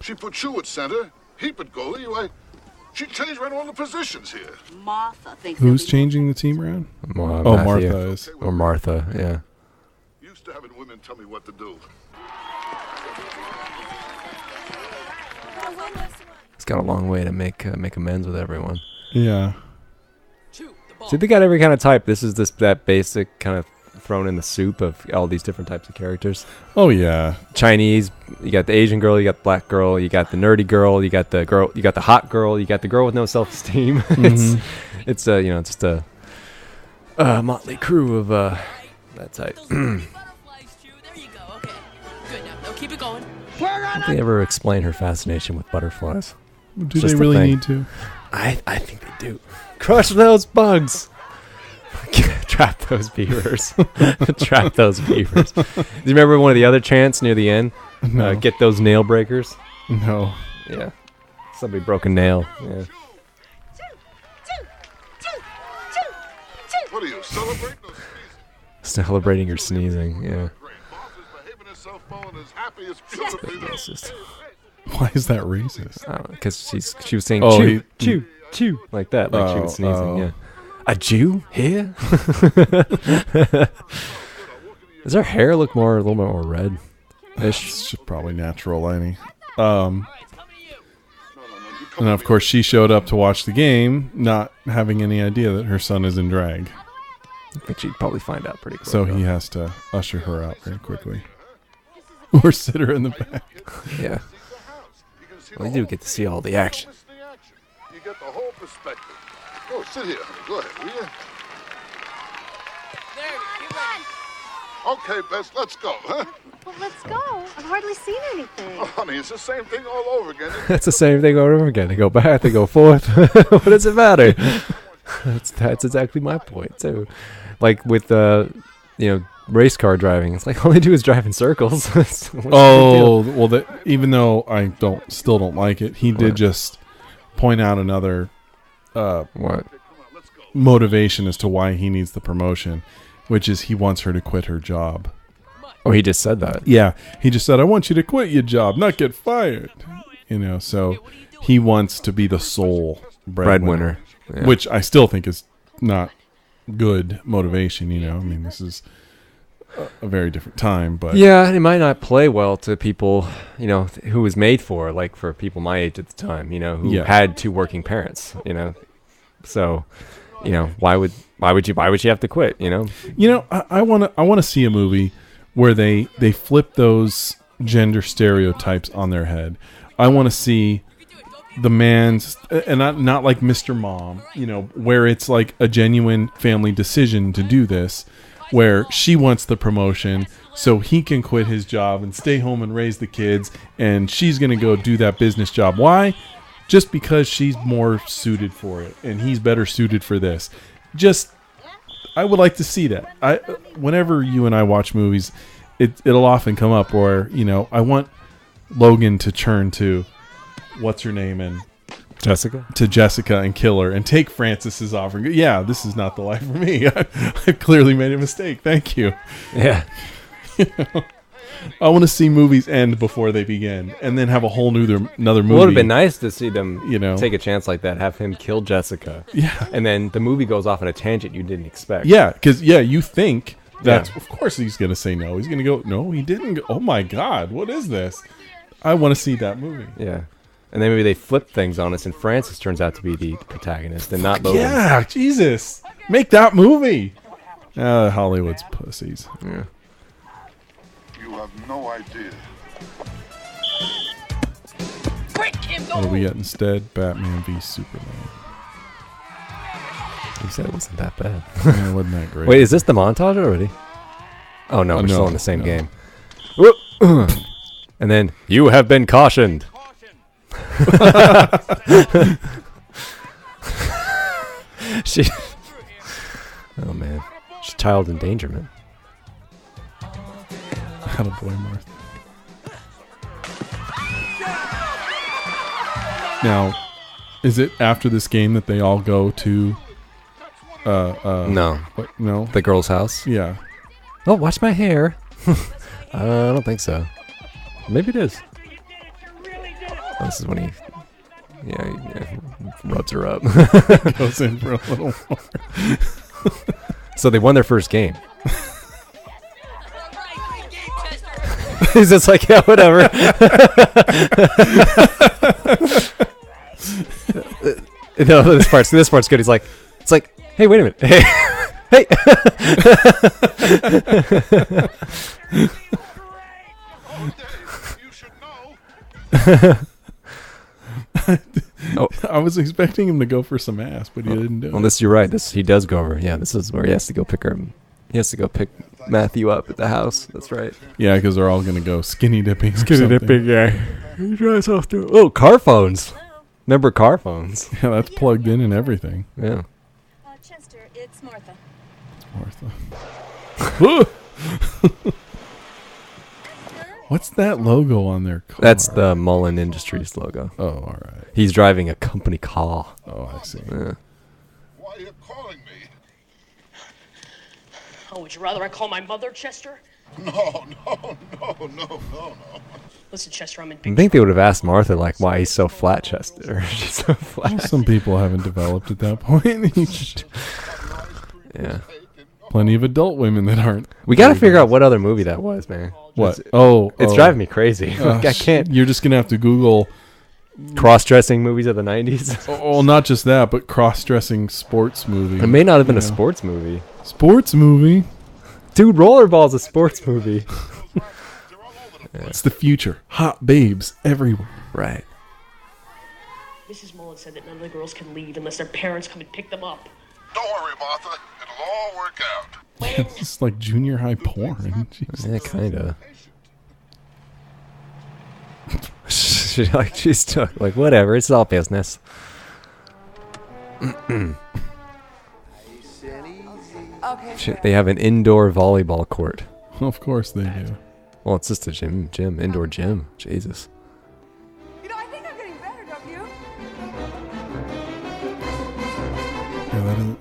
She put you at center, he put goalie. Why? She changed around all the positions here. Martha thinks Who's it'll be- changing the team around? Matthew. Oh, Martha is. Or Martha, yeah. Used to having women tell me what to do. It's got a long way to make amends with everyone. Yeah. See, they got every kind of type. This is that basic kind of thrown in the soup of all these different types of characters. Oh yeah. Chinese, you got the Asian girl, you got the black girl, you got the nerdy girl, you got the girl, you got the hot girl, you got the girl with no self-esteem. It's just a motley crew of that type. Butterflies, Chew. There you go. Okay. Good now. Now keep it going. Did they ever explain her fascination with butterflies? Do Just they the really thing. need to? I think they do. Crush those bugs. Trap those beavers. Trap those beavers. Do you remember one of the other chants near the end? No. Get those nail breakers. No. Yeah. Somebody broke a nail. Yeah. What are you celebrating or sneezing? Celebrating your sneezing. Yeah. Great. Boss is behaving himself, falling as happy as beautifully. Racist. Why is that racist? Because she was saying Oh, chew, chew, chew, like that, like she was sneezing. Yeah. A Jew here? Does her hair look a little bit more red? It's just probably natural lighting. And of course, she showed up to watch the game, not having any idea that her son is in drag. I think she'd probably find out pretty quick. So he has to usher her out very quickly. Or sit her in the back. Yeah. Well, you do get to see all the action. You get the whole perspective. Go sit here, honey. Go ahead, will you? Okay, Bess, let's go, huh? Well, let's go. I've hardly seen anything. Oh, honey, it's the same thing all over again. It's the same thing over and over again. They go back, they go forth. What does it matter? That's exactly my point too. Like with race car driving, it's like all they do is drive in circles. What's the big deal? Well, even though I still don't like it, he did just point out another What? motivation as to why he needs the promotion, which is he wants her to quit her job. Oh, he just said that. Yeah, he just said, I want you to quit your job, not get fired. So he wants to be the sole breadwinner. Yeah. Which I still think is not good motivation, I mean, this is a very different time, but Yeah, it might not play well to people, who was made for, like for people my age at the time, who had two working parents, So, why would you have to quit, I want to see a movie where they flip those gender stereotypes on their head. I want to see the man's, and not like Mr. Mom, where it's like a genuine family decision to do this, where she wants the promotion so he can quit his job and stay home and raise the kids, and she's going to go do that business job. Why? Just because she's more suited for it and he's better suited for this. I would like to see that. Whenever you and I watch movies, it'll often come up where, I want Logan to turn to what's her name and Jessica and kill her and take Francis's offer. Yeah, this is not the life for me. I've clearly made a mistake. Thank you. Yeah. I want to see movies end before they begin, and then have a whole another movie. Well, it would have been nice to see them, take a chance like that, have him kill Jessica. Yeah. And then the movie goes off on a tangent you didn't expect. Yeah, because you think that of course he's going to say no. He's going to go, no, he didn't. Go, oh my God, what is this? I want to see that movie. Yeah. And then maybe they flip things on us, and Francis turns out to be the protagonist and not Logan. Yeah, Jesus, make that movie. Hollywood's pussies. Yeah. You have no idea. What do we get instead? Batman v Superman. You said it wasn't that bad. Yeah, it wasn't that great. Wait, is this the montage already? Oh, no, we're still in the same game. And then, you have been cautioned. Oh, man. She's child endangerment. Attaboy, Martha. Now, is it after this game that they all go to No. what, no? The girl's house? Yeah. Oh, watch my hair. I don't think so. Maybe it is. Oh, this is when he rubs her up. Goes in for a little more. So they won their first game. He's just like, yeah, whatever. No, this part's good. He's like, it's like, hey, wait a minute. Hey. Hey. You should know. I was expecting him to go for some ass, but he didn't do Well, it. you're right. He does go over. Yeah, this is where he has to go pick her. He has to go pick Matthew up at the house. That's right. Yeah, because they're all going to go skinny dipping. Yeah. He drives off to. Oh, car phones. Number car phones. Yeah, that's plugged in and everything. Yeah. Chester, it's Martha. Martha. What's that logo on their car? That's the Mullen Industries logo. Oh, all right. He's driving a company car. Oh, I see. Yeah. Why are you calling me? Oh, would you rather I call my mother, Chester? No. Listen, Chester, I'm in I big think they would have asked Martha, like, why he's so flat-chested. Or she's so flat. Well, some people haven't developed at that point. Yeah. Plenty of adult women that aren't. We got to figure out what other movie that was, man. What? It's driving me crazy. I can't. You're just going to have to Google Cross-dressing movies of the 90s. Oh, not just that, but cross-dressing sports movie. It may not have been a sports movie. Sports movie? Dude, Rollerball's a sports movie. It's the future. Hot babes everywhere. Right. Mrs. Mullen said that none of the girls can leave unless their parents come and pick them up. Don't worry, Martha. It'll all work out. It's like junior high porn. Jeez. Yeah, kind of. She's stuck. Like, whatever. It's all business. Shit, they have an indoor volleyball court. Of course they do. Well, it's just a indoor gym. Jesus. You know, I think I'm getting better, don't you? Yeah, that isn't.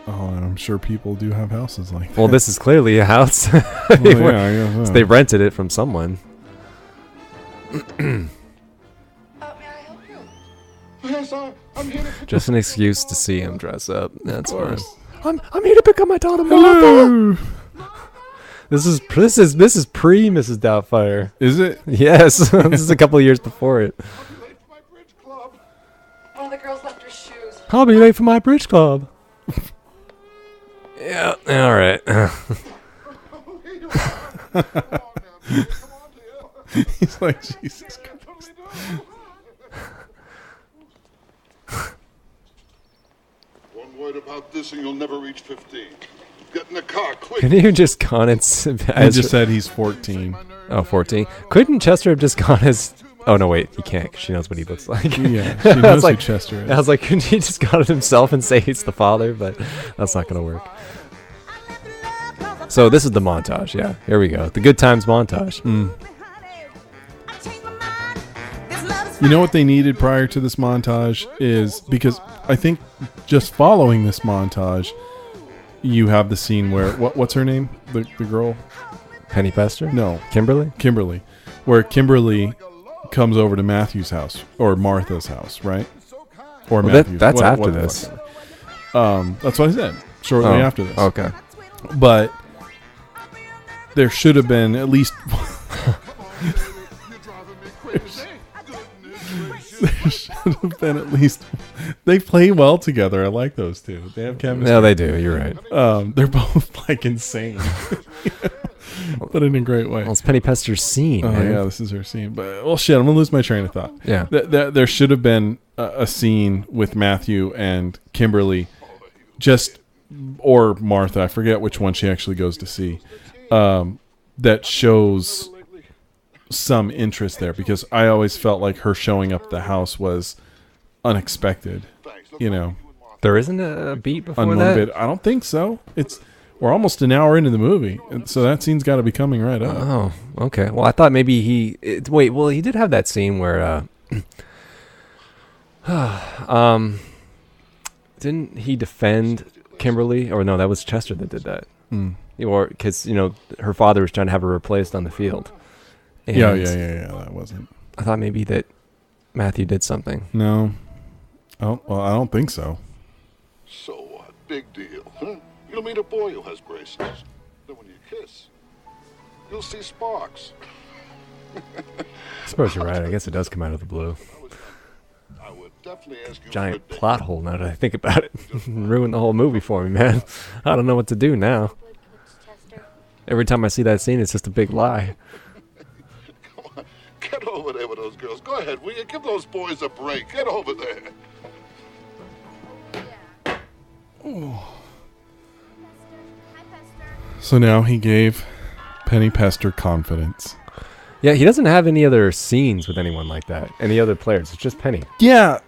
Oh, and I'm sure people do have houses like that. Well, this is clearly a house. Well, yeah, I guess so. They rented it from someone. May I help you? Yes, I'm here to... Just an excuse to see him dress up. That's fine. course. I'm here to pick up my daughter, Martha. This is pre Mrs. Doubtfire. Is it? Yes, this is a couple of years before it. One of the girls left her shoes. I'll be late for my bridge club. Yeah, all right. He's like, Jesus Christ. One word about this and you'll never reach 15. Get in the car, quick. Couldn't you just gone and... I just said he's 14. Oh, 14. Couldn't Chester have just gone as... Oh, no, wait. He can't, 'cause she knows what he looks like. Yeah, she knows like, who Chester is. I was like, couldn't he just gone it himself and say he's the father? But that's not going to work. So this is the montage, yeah. Here we go. The Good Times montage. You know what they needed prior to this montage is... Because I think just following this montage... You have the scene where what's her name? The girl? Penny Pester? No. Kimberly? Where Kimberly comes over to Matthew's house or Martha's house, right? Or Matthew's. That's after this. That's what I said. Shortly after this. Okay. But there should have been at least there should have been at least. They play well together. I like those two. They have chemistry. No, they do. You're right. They're both like insane, but in a great way. Well, it's Penny Pester's scene. Oh man. yeah, this is her scene. But well, shit, I'm gonna lose my train of thought. Yeah. There should have been a scene with Matthew and Kimberly, or Martha. I forget which one she actually goes to see. That shows some interest there, because I always felt like her showing up at the house was unexpected. You know, There isn't a beat before on that? one bit. I don't think so. We're almost an hour into the movie, and so that scene's got to be coming right up. Oh, okay. Well, I thought maybe he did have that scene where didn't he defend Kimberly? Or no, that was Chester that did that. Or because her father was trying to have her replaced on the field. And Yeah. That wasn't. I thought maybe that Matthew did something. No. Oh, well, I don't think so. So what? Big deal, huh? You'll meet a boy who has braces. Then when you kiss, you'll see sparks. I suppose you're right. I guess it does come out of the blue. I would definitely ask you Giant for a date. plot hole now that I think about it. Ruined the whole movie for me, man. I don't know what to do now. Every time I see that scene, it's just a big lie. Come on, get over there with those girls. Go ahead, will you? Give those boys a break. Get over there. So now he gave Penny Pester confidence. Yeah, he doesn't have any other scenes with anyone like that. Any other players? It's just Penny. Yeah,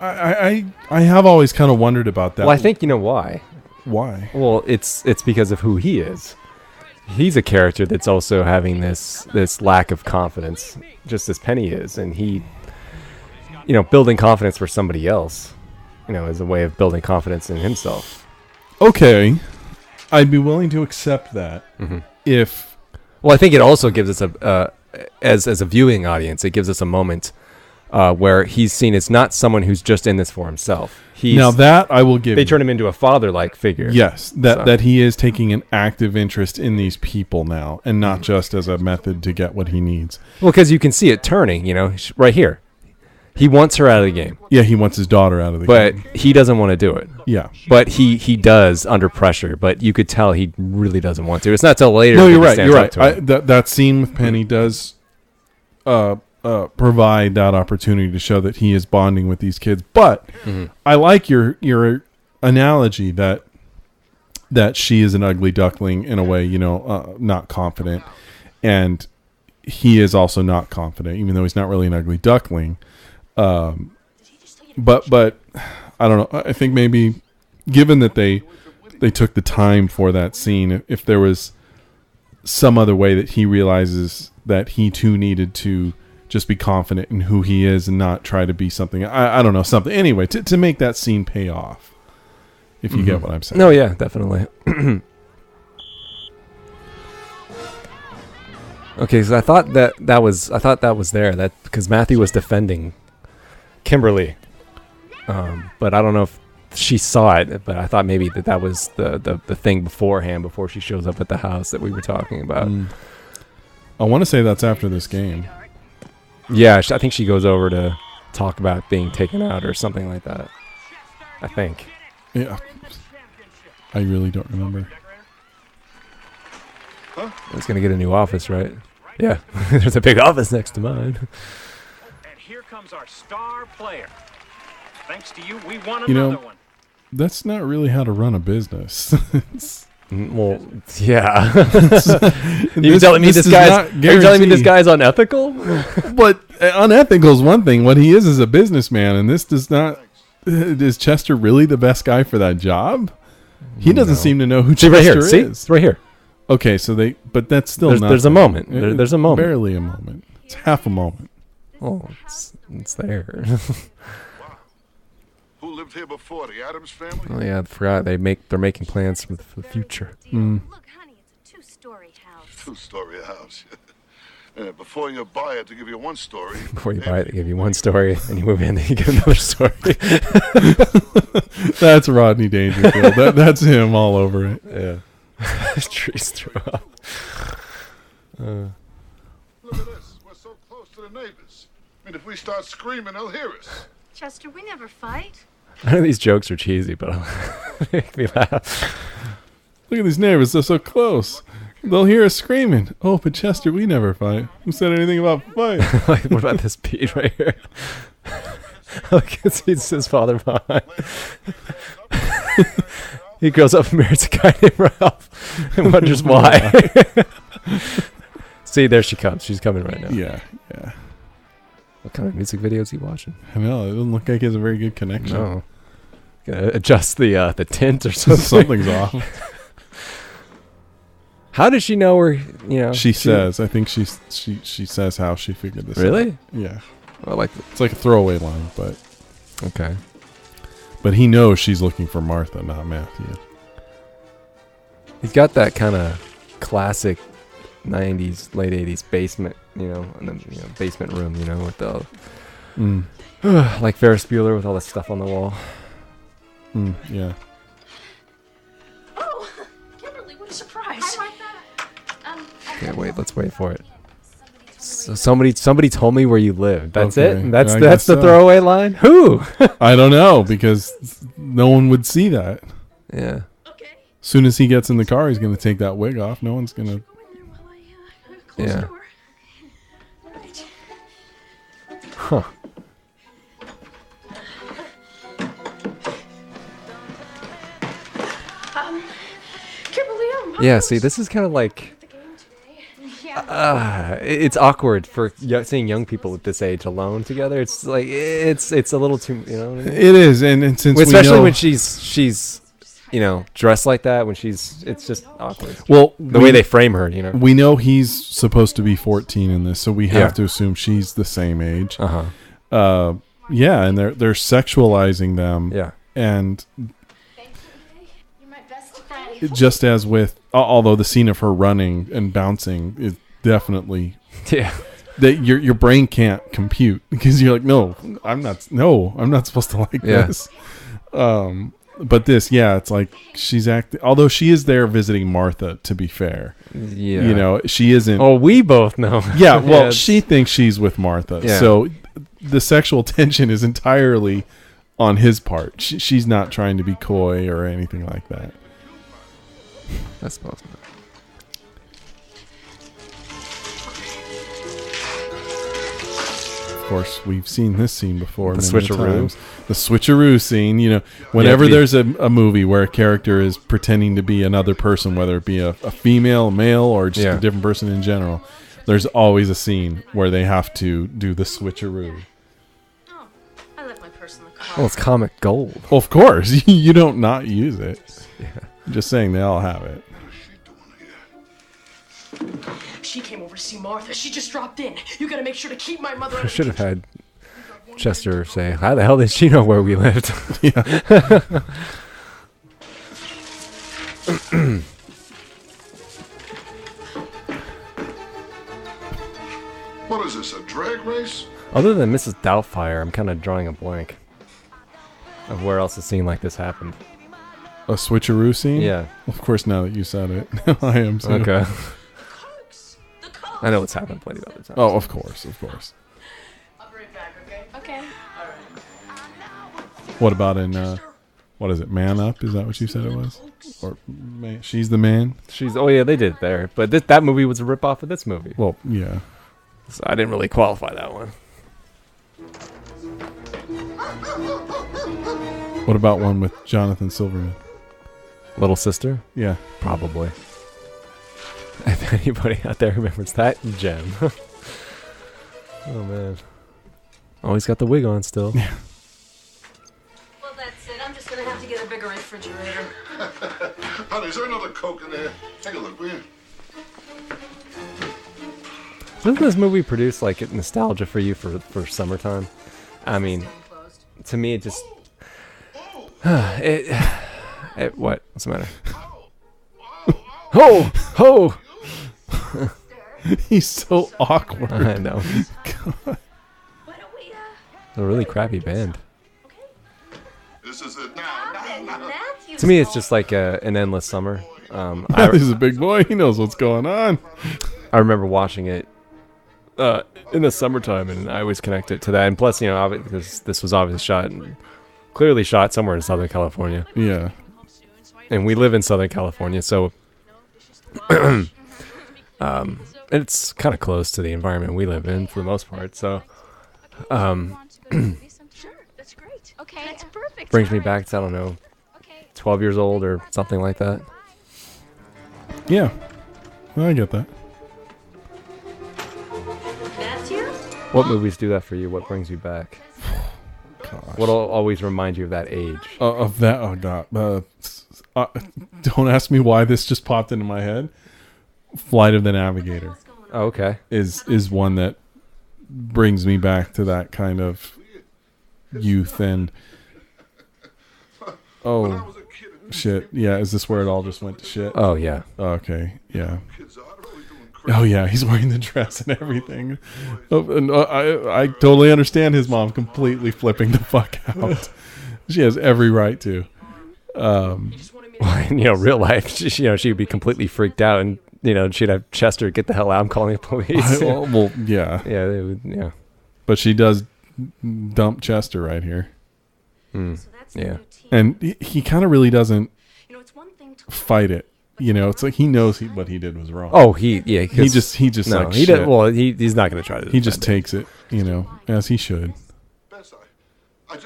I have always kind of wondered about that. Well, I think you know why. Why? Well, it's because of who he is. He's a character that's also having this lack of confidence, just as Penny is, and he, building confidence for somebody else, is a way of building confidence in himself. Okay, I'd be willing to accept that if. Well, I think it also gives us as a viewing audience, it gives us a moment where he's seen as not someone who's just in this for himself. Now that I will give. They turn him into a father-like figure. Yes, that he is taking an active interest in these people now, and not just as a method to get what he needs. Well, because you can see it turning, right here. He wants her out of the game. Yeah, he wants his daughter out of the game. But he doesn't want to do it. Yeah. But he does under pressure, but you could tell he really doesn't want to. It's not till later. No, you're right. You're right. That scene with Penny does provide that opportunity to show that he is bonding with these kids. But I like your analogy that she is an ugly duckling in a way, not confident. And he is also not confident, even though he's not really an ugly duckling. But I don't know. I think maybe given that they took the time for that scene, if there was some other way that he realizes that he too needed to just be confident in who he is and not try to be something. I don't know, something. Anyway, to make that scene pay off, if you get what I'm saying. No, yeah, definitely. Okay, so I thought that was there, that because Matthew was defending Kimberly, but I don't know if she saw it. But I thought maybe that was the thing beforehand, before she shows up at the house that we were talking about. I want to say that's after this game. Yeah, I think she goes over to talk about being taken out or something like that. I think. Yeah, I really don't remember. Huh? It's gonna get a new office, right? Yeah, there's a big office next to mine. And here comes our star player. Thanks to you, we won another one. That's not really how to run a business. Well, yeah. You telling me this guy's unethical? But unethical is one thing. What he is a businessman, and this does not. Is Chester really the best guy for that job? He doesn't seem to know who Chester right here. is. See? It's right here. Okay, but that's still not. There's a moment. There's a moment. Barely a moment. It's half a moment. Oh, it's there. Who lived here before? The Adams family? Oh yeah, I forgot. They're making plans for the future. Look, honey, it's a 2-story house. 2-story house. Before you buy it, to give you one story. Before you buy it, they give you one story, and you move in, and you get another story. That's Rodney Dangerfield. That's him all over it. Yeah. Trees throw up. Look at this. We're so close to the neighbors. I mean, if we start screaming, they'll hear us. Chester, we never fight. I know these jokes are cheesy, but they make me laugh. Look at these neighbors. They're so close. They'll hear us screaming. Oh, but Chester, we never fight. Who said anything about fight? Like, what about this Pete right here? Look, it's his father behind. He grows up and marries a guy named Ralph and wonders why. See, there she comes. She's coming right now. Yeah. What kind of music video is he watching? I know. It doesn't look like he has a very good connection. No. Gotta adjust the tint or something. Something's off. How does she know where, She says. I think she says how she figured this out. Really? Yeah. I like It's like a throwaway line, but... Okay. But he knows she's looking for Martha, not Matthew. He's got that kind of classic 90s, late 80s basement, and then, basement room, with the... like Ferris Bueller with all the stuff on the wall. Yeah. Oh, Kimberly, what a surprise. I like that. Okay, wait, let's wait for it. So somebody told me where you live. That's Okay. it? That's I the guess so. throwaway line? Who? I don't know, because no one would see that. Yeah. Okay. As soon as he gets in the car, he's going to take that wig off. No one's going to... Close Yeah. the door. Right. Huh. Kimberly, Yeah, see, this is kind of like... Yeah. it's awkward for seeing young people at this age alone together. It's like it's a little too, you know what I mean? It is, and since especially we know, when she's dressed like that, when it's just awkward. Well, the way they frame her, we know he's supposed to be 14 in this, so we have to assume she's the same age. Yeah, and they're sexualizing them. Yeah, and just as with, although the scene of her running and bouncing is definitely that your brain can't compute, because you're like, no, I'm not supposed to like this. But this, it's like she's acting. Although she is there visiting Martha, to be fair, she isn't. Oh, we both know. Yeah, well, she thinks she's with Martha, so the sexual tension is entirely on his part. She's not trying to be coy or anything like that. That's possible. Of course, we've seen this scene before. The switcheroo. The switcheroo scene. Whenever there's a movie where a character is pretending to be another person, whether it be a female, a male, or just a different person in general, there's always a scene where they have to do the switcheroo. Oh, I left my purse in the car. Well, it's comic gold. Well, of course. You don't not use it. Yeah. I'm just saying they all have it. She came over to see Martha. She just dropped in. You gotta make sure to keep my mother. I should have had Chester say, "How the hell did she know where we lived?" What is this, a drag race? Other than Mrs. Doubtfire, I'm kind of drawing a blank of where else a scene like this happened. A switcheroo scene? Yeah. Of course, now that you said it, I am. So. Okay. I know it's happened plenty of other times. Oh, of course. I'll be right back, okay? Okay. All right. What about in, what is it, Man Up? Is that what you said it was? Or She's the Man? Oh, yeah, they did it there. But that movie was a ripoff of this movie. Well, yeah. So I didn't really qualify that one. What about one with Jonathan Silverman? Little Sister? Yeah. Probably. If anybody out there remembers that gem. Oh, man. Oh, he's got the wig on still. Well, that's it. I'm just going to have to get a bigger refrigerator. Honey, is there another Coke in there? Take a look, will you? Doesn't this movie produce like nostalgia for you for summertime? I mean, to me, it just what? What's the matter? Ho! He's so awkward. I know. God. A really crappy band. This is it. To me, it's just like an endless summer. He's a big boy. He knows what's going on. I remember watching it in the summertime, and I always connect it to that. And plus, because this was obviously clearly shot somewhere in Southern California. Yeah. And we live in Southern California, so it's kind of close to the environment we live in for the most part. So, brings me back to, I don't know, 12 years old or something like that. Yeah, well, I get that. That's here? What movies do that for you? What brings you back? Gosh. What'll always remind you of that age? Of that? Oh, God. Don't ask me why this just popped into my head. Flight of the Navigator. Oh, okay. Is one that brings me back to that kind of youth and shit. Yeah, is this where it all just went to shit? Oh, yeah. Okay, yeah. Oh, yeah, he's wearing the dress and everything. I totally understand his mom completely flipping the fuck out. She has every right to. In real life, she'd be completely freaked out, and she'd have Chester get the hell out. I'm calling the police. Well, yeah, yeah, they would, yeah. But she does dump Chester right here. Yeah, and he kind of really doesn't fight it. It's like he knows what he did was wrong. Oh, he just no, like he shit. did. Well, he's not going to try to. He just takes it, as he should.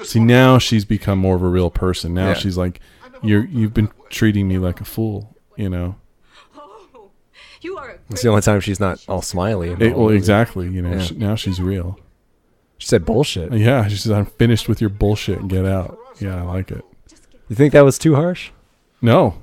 See, now she's become more of a real person. Now she's like, you've been treating me like a fool, Oh, You are a It's the only time she's not all smiley. Well, exactly. You know, Yeah. now she's real. She said bullshit. Yeah, she says, "I'm finished with your bullshit and get out." Yeah, I like it. You think that was too harsh No,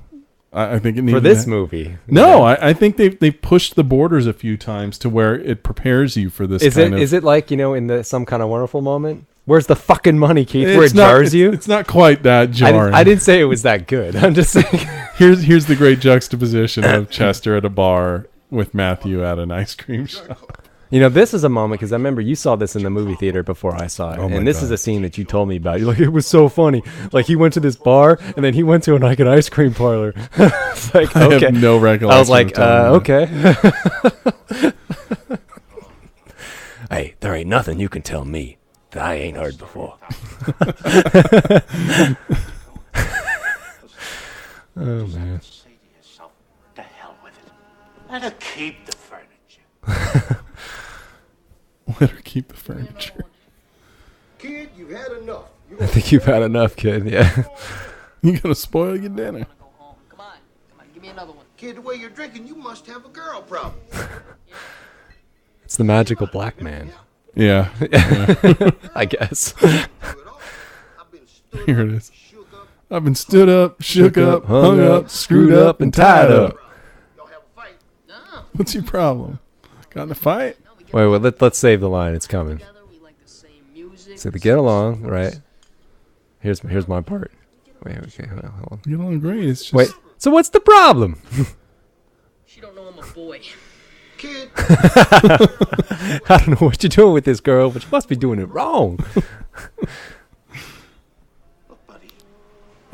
I think it needs for this movie? No, I think they pushed the borders a few times to where it prepares you for this. Is it like, you know, in the Some Kind of Wonderful moment? Where's the fucking money, Keith? Where it jars you? It's not quite that jarring. I didn't say it was that good. I'm just saying. Here's the great juxtaposition of Chester at a bar with Matthew at an ice cream shop. You know, this is a moment, because I remember you saw this in the movie theater before I saw it. Oh my and this God. is a scene that you told me about. You're like, it was so funny. Like, he went to this bar, and then he went to an ice cream parlor. It's like, I okay. have no recollection. I was like, of telling you okay. Hey, there ain't nothing you can tell me that I ain't heard before. Oh, man. Say to yourself, the hell with it. Let her keep the furniture. Let her keep the furniture. Kid, you've had enough. I think you've had enough, kid. Yeah. You gotta spoil your dinner. Come on, give me another one. Kid, the way you're drinking, you must have a girl problem. It's the magical black man. Yeah. I guess. Here it is. I've been stood up, shook up, hung up, screwed up, and tied up. What's your problem? Got in a fight? Wait, let's save the line. It's coming. So to get along, right? Here's my part. Wait, okay, hold on. Get along great. It's just... Wait, so what's the problem? She don't know I'm a boy. Kid. I don't know what you're doing with this girl, but you must be doing it wrong.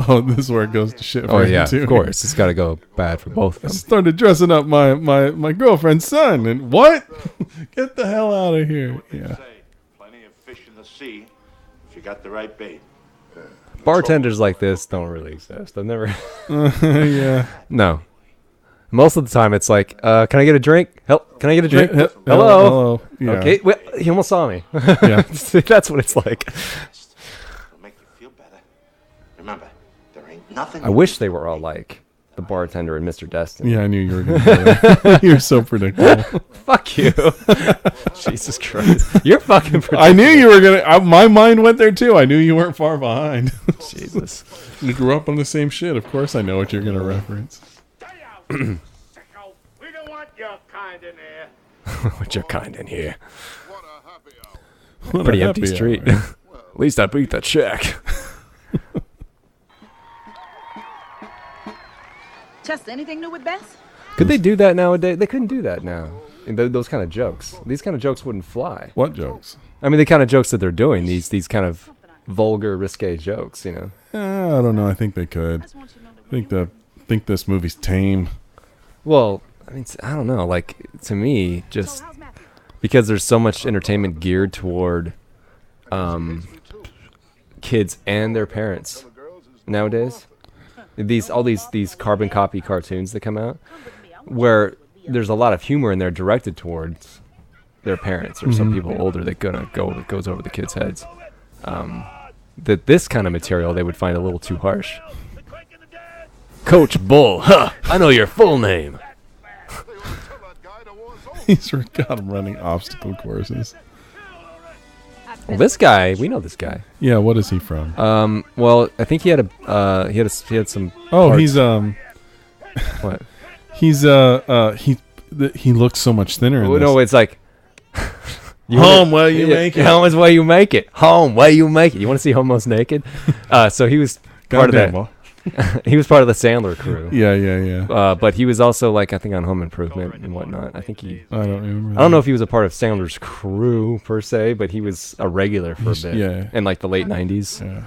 Oh, this is where it goes to shit. Oh for yeah, him, too. of course. It's got to go bad for both of I them. started dressing up my girlfriend's son, and what? Get the hell out of here! Yeah. Plenty of fish in the sea if you got the right bait. Bartenders like this don't really exist. I've never. Yeah. No. Most of the time, it's like, can I get a drink? Can I get a drink? Yeah, Hello. hello. Yeah. Okay. Well, he almost saw me. Yeah. That's what it's like. It'll make you feel better. Remember, there ain't nothing. I wish they were all like the bartender and Mr. Destiny. Yeah, I knew you were going to do that. You're so predictable. Fuck you. Jesus Christ. You're fucking predictable. I knew you were going to... My mind went there, too. I knew you weren't far behind. Jesus. You grew up on the same shit. Of course I know what you're going to reference. We don't want your kind in there. What your kind in here? What a Pretty empty happy street. hour. At least I beat that check. Chester, anything new with Bess? Could they do that nowadays? They couldn't do that now. And those kind of jokes. These kind of jokes wouldn't fly. What jokes? I mean, the kind of jokes that they're doing. These kind of vulgar, risque jokes. You know. I don't know. I think they could. I think this movie's tame. Well, I mean, I don't know. Like, to me, just because there's so much entertainment geared toward kids and their parents nowadays. All these carbon copy cartoons that come out, where there's a lot of humor in there directed towards their parents or some people older that goes over the kids' heads. That this kind of material they would find a little too harsh. Coach Bull, I know your full name. He's got him running obstacle courses. Well, this guy, we know this guy. Yeah, what is he from? Well, I think he had some. Oh, parts. he's What? He's he looks so much thinner. In No, this. it's like Home where you make it. Home is where you make it. Home where you make it. You want to see Homo's naked? So he was part of that. He was part of the Sandler crew. Yeah. But he was also like I think on Home Improvement and whatnot. I think he. I don't remember. I don't know if he was a part of Sandler's crew per se, but he was a regular for a bit. Yeah. In like the late '90s. Yeah.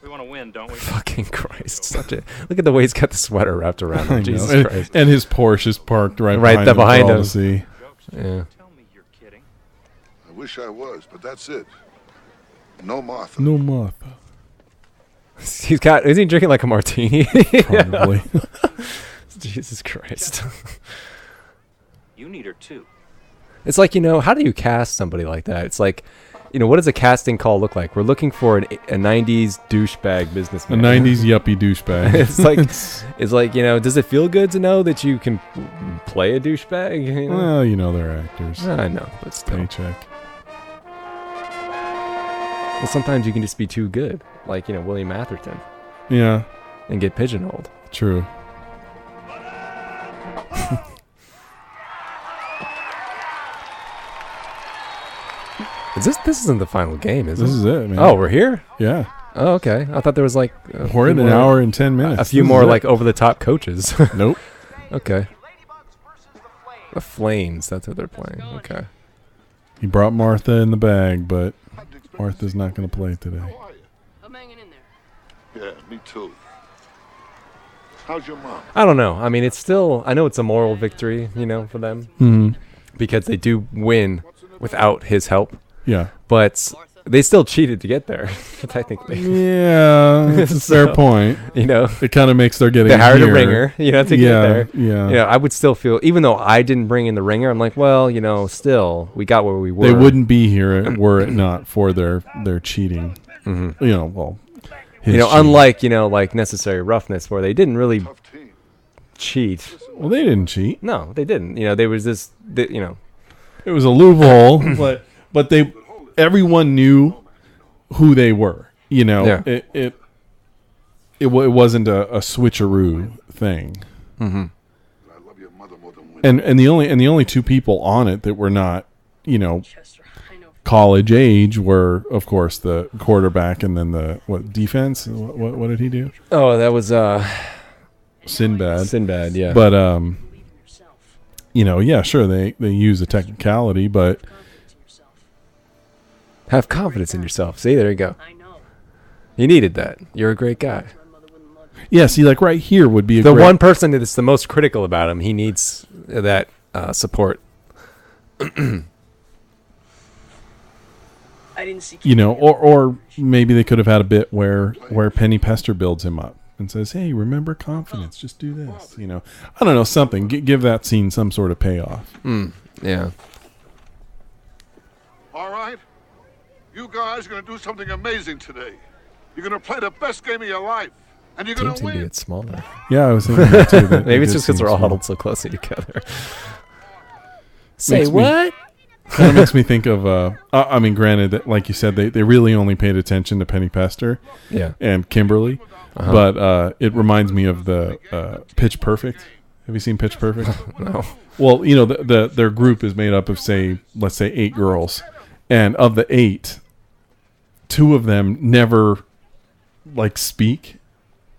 We want to win, don't we? Fucking Christ! Look at the way he's got the sweater wrapped around him. Jesus Christ! And his Porsche is parked right behind there behind him. him. To see. Yeah. Tell me you're kidding. I wish I was, but that's it. No Martha. No Martha. Is he drinking like a martini? Probably. Jesus Christ. You need her too. It's like, how do you cast somebody like that? It's like, what does a casting call look like? We're looking for a 90s douchebag A businessman. 90s yuppie douchebag. it's like, does it feel good to know that you can play a douchebag? Well, they're actors. I know, but still. Paycheck. Well, sometimes you can just be too good, like, William Atherton. Yeah. And get pigeonholed. True. This isn't the final game, is it? This is it, man. Oh, we're here? Yeah. Oh, okay. I thought there was like we're in an hour and 10 minutes. A few more like over the top coaches. Nope. Okay. The Flames, that's what they're playing. Okay. He brought Martha in the bag, but Martha's not going to play today. I'm hanging in there. Yeah, me too. How's your mom? I don't know. I mean, it's still, I know it's a moral victory, for them. Mm-hmm. Because they do win without his help. Yeah. But they still cheated to get there, technically. Yeah, that's a fair point. It kind of makes their getting they hired here. a ringer, to get there. Yeah. I would still feel, even though I didn't bring in the ringer, I'm like, well, still, we got where we were. They wouldn't be here were it not for their cheating. Mm-hmm. Unlike, like Necessary Roughness, where they didn't really cheat. Well, they didn't cheat. No, they didn't. There was this, It was a loophole, but everyone knew who they were. Yeah. It wasn't a switcheroo thing. Mm-hmm. And the only two people on it that were not, college age were, of course, the quarterback and then the defense. What did he do? Oh, that was Sinbad. Sinbad, yeah. But yeah, sure, they use a technicality, but have confidence in yourself. See, there you go. You needed that. You're a great guy. Yeah, see, like right here would be the one person that's the most critical about him. He needs that support. I didn't see. Or maybe they could have had a bit where Penny Pester builds him up and says, "Hey, remember confidence. Just do this." I don't know, something. Give that scene some sort of payoff. Yeah. All right. You guys are going to do something amazing today. You're going to play the best game of your life. And you're going to win. Get smaller. Yeah, I was thinking that too. Maybe it's just because we're all huddled so closely together. Say what? Kind of makes me think of, I mean, granted, that, like you said, they really only paid attention to Penny Pester and Kimberly. Uh-huh. But it reminds me of the Pitch Perfect. Have you seen Pitch Perfect? No. Well, their group is made up of, let's say 8 girls. And of the 8, 2 of them never, speak.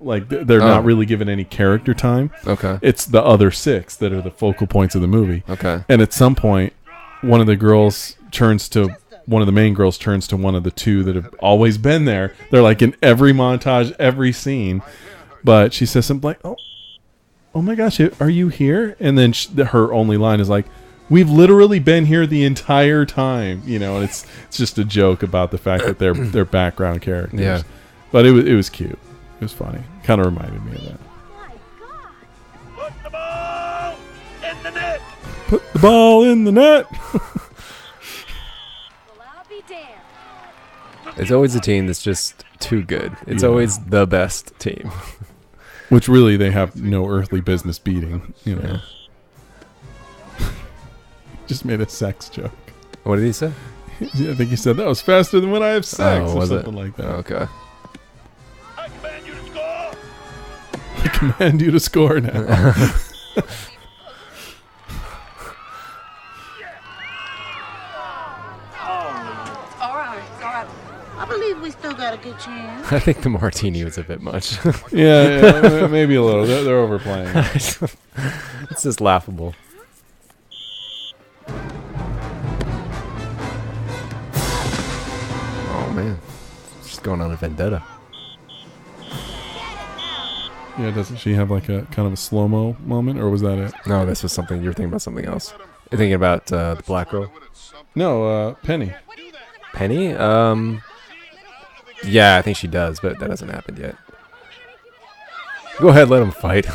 They're not really given any character time. Okay. It's the other 6 that are the focal points of the movie. Okay. And at some point, one of the main girls turns to one of the 2 that have always been there. They're like in every montage, every scene. But she says something like, oh my gosh, are you here? And then her only line is like, we've literally been here the entire time. And it's just a joke about the fact that they're background characters. Yeah. But it was cute. It was funny. Kind of reminded me of that. Put the ball in the net. Put the ball in the net. Well, I'll be damned. It's always a team that's just too good. It's always the best team. Which really they have no earthly business beating. Yeah. Just made a sex joke. What did he say? I think he said that was faster than when I have sex or was something like that. Okay. I command you to score. I command you to score now. All right. I believe we still got a good chance. I think the martini was a bit much. yeah, maybe a little. They're overplaying. It's just laughable. Oh man, she's going on a vendetta. Yeah, doesn't she have like a kind of a slow-mo moment, or was that it? No, this was something. You're thinking about something else. You're thinking about the black girl. No, Penny. Penny? Yeah, I think she does, but that hasn't happened yet. Go ahead, let them fight.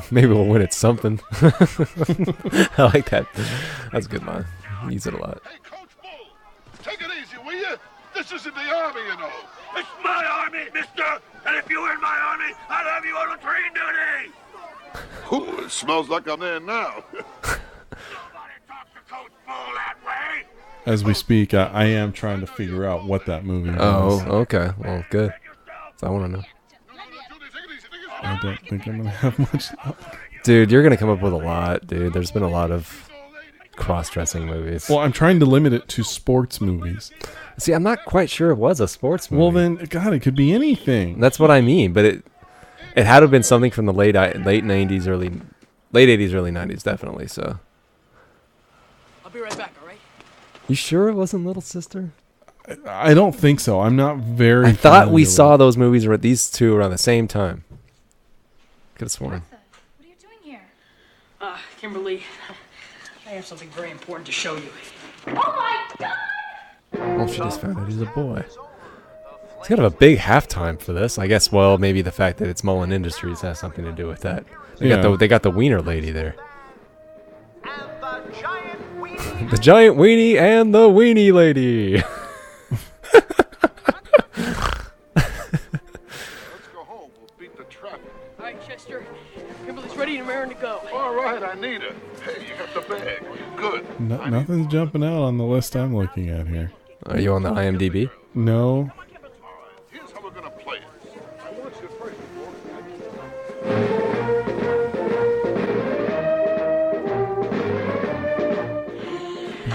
Maybe we'll win at something. I like that. That's a good line. Use it a lot. Hey, Coach Bull, take it easy, will you? This isn't the army, you know. It's my army, mister! And if you were in my army, I'd have you on latrine duty! Ooh, it smells like I'm there now. As we speak, I am trying to figure out what that movie was. Oh, okay. Well, good. So I want to know. I don't think I'm going to have much luck. Dude, you're going to come up with a lot, dude. There's been a lot of cross-dressing movies. Well, I'm trying to limit it to sports movies. See, I'm not quite sure it was a sports movie. Well, then, God, it could be anything. That's what I mean, but it had to have been something from the late 90s, late 80s, early 90s, definitely, so. I'll be right back, all right? You sure it wasn't Little Sister? I don't think so. I'm not very I thought we familiar saw with those movies, or these two around the same time. Could have sworn. What are you doing here? Kimberly, I have something very important to show you. Oh my God! Well, she just found out he's a boy. It's kind of a big halftime for this. I guess, well, maybe the fact that it's Mullen Industries has something to do with that. They got the wiener lady there. The giant weenie and the weenie lady. Let's go home. We'll beat the traffic. All right, Chester. Kimberly's ready and raring to go. All right, I need her. Hey, you got the bag. Good. nothing's jumping out on the list I'm looking at here. Are you on the IMDb? No. Here's how we're going to play it. I want you first.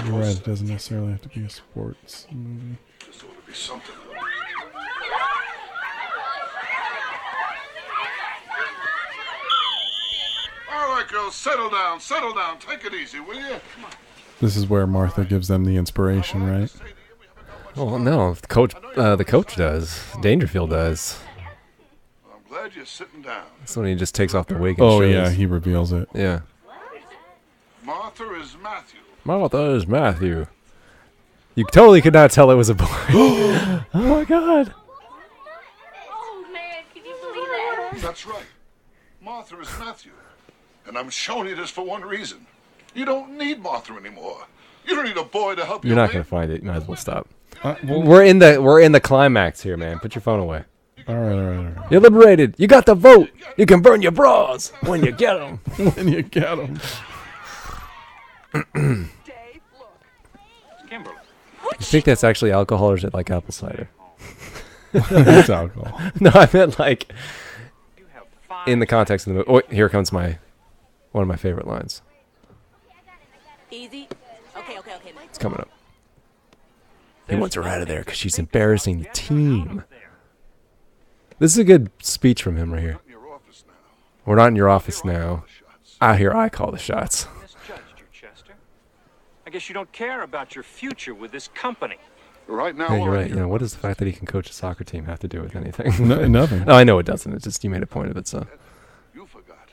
You're right, it doesn't necessarily have to be a sports movie. This ought to be something. All right, girls, settle down. Take it easy, will you? This is where Martha gives them the inspiration, right? Oh no, the coach does. Dangerfield does. I'm glad you're sitting down. That's when he just takes off the wig and Oh shows. yeah, he reveals it. Yeah. Martha is Matthew. Martha is Matthew. You totally could not tell it was a boy. Oh my God. Oh man, can you believe that? That's right. Martha is Matthew. And I'm showing you this for one reason. You don't need Martha anymore. You don't need a boy to help you. You're not gonna find it. You might as well stop. We're in the climax here, man. Put your phone away. All right. You're liberated. You got the vote. You can burn your bras when you get them. When you get them. Dave, look. It's Kimberly. You think that's actually alcohol, or is it like apple cider? It's alcohol. No, I meant like in the context of the movie. Oh, here comes one of my favorite lines. Easy. Okay. It's coming up. He wants her out of there because she's embarrassing the team. This is a good speech from him right here. We're not in your office now. Out here, I call the shots. Misjudged you, Chester. I guess you don't care about your future with this company. Right now. Yeah, you're right. You know, what does the fact that he can coach a soccer team have to do with anything? Nothing. Oh, I know it doesn't. It's just you made a point of it, so. You forgot.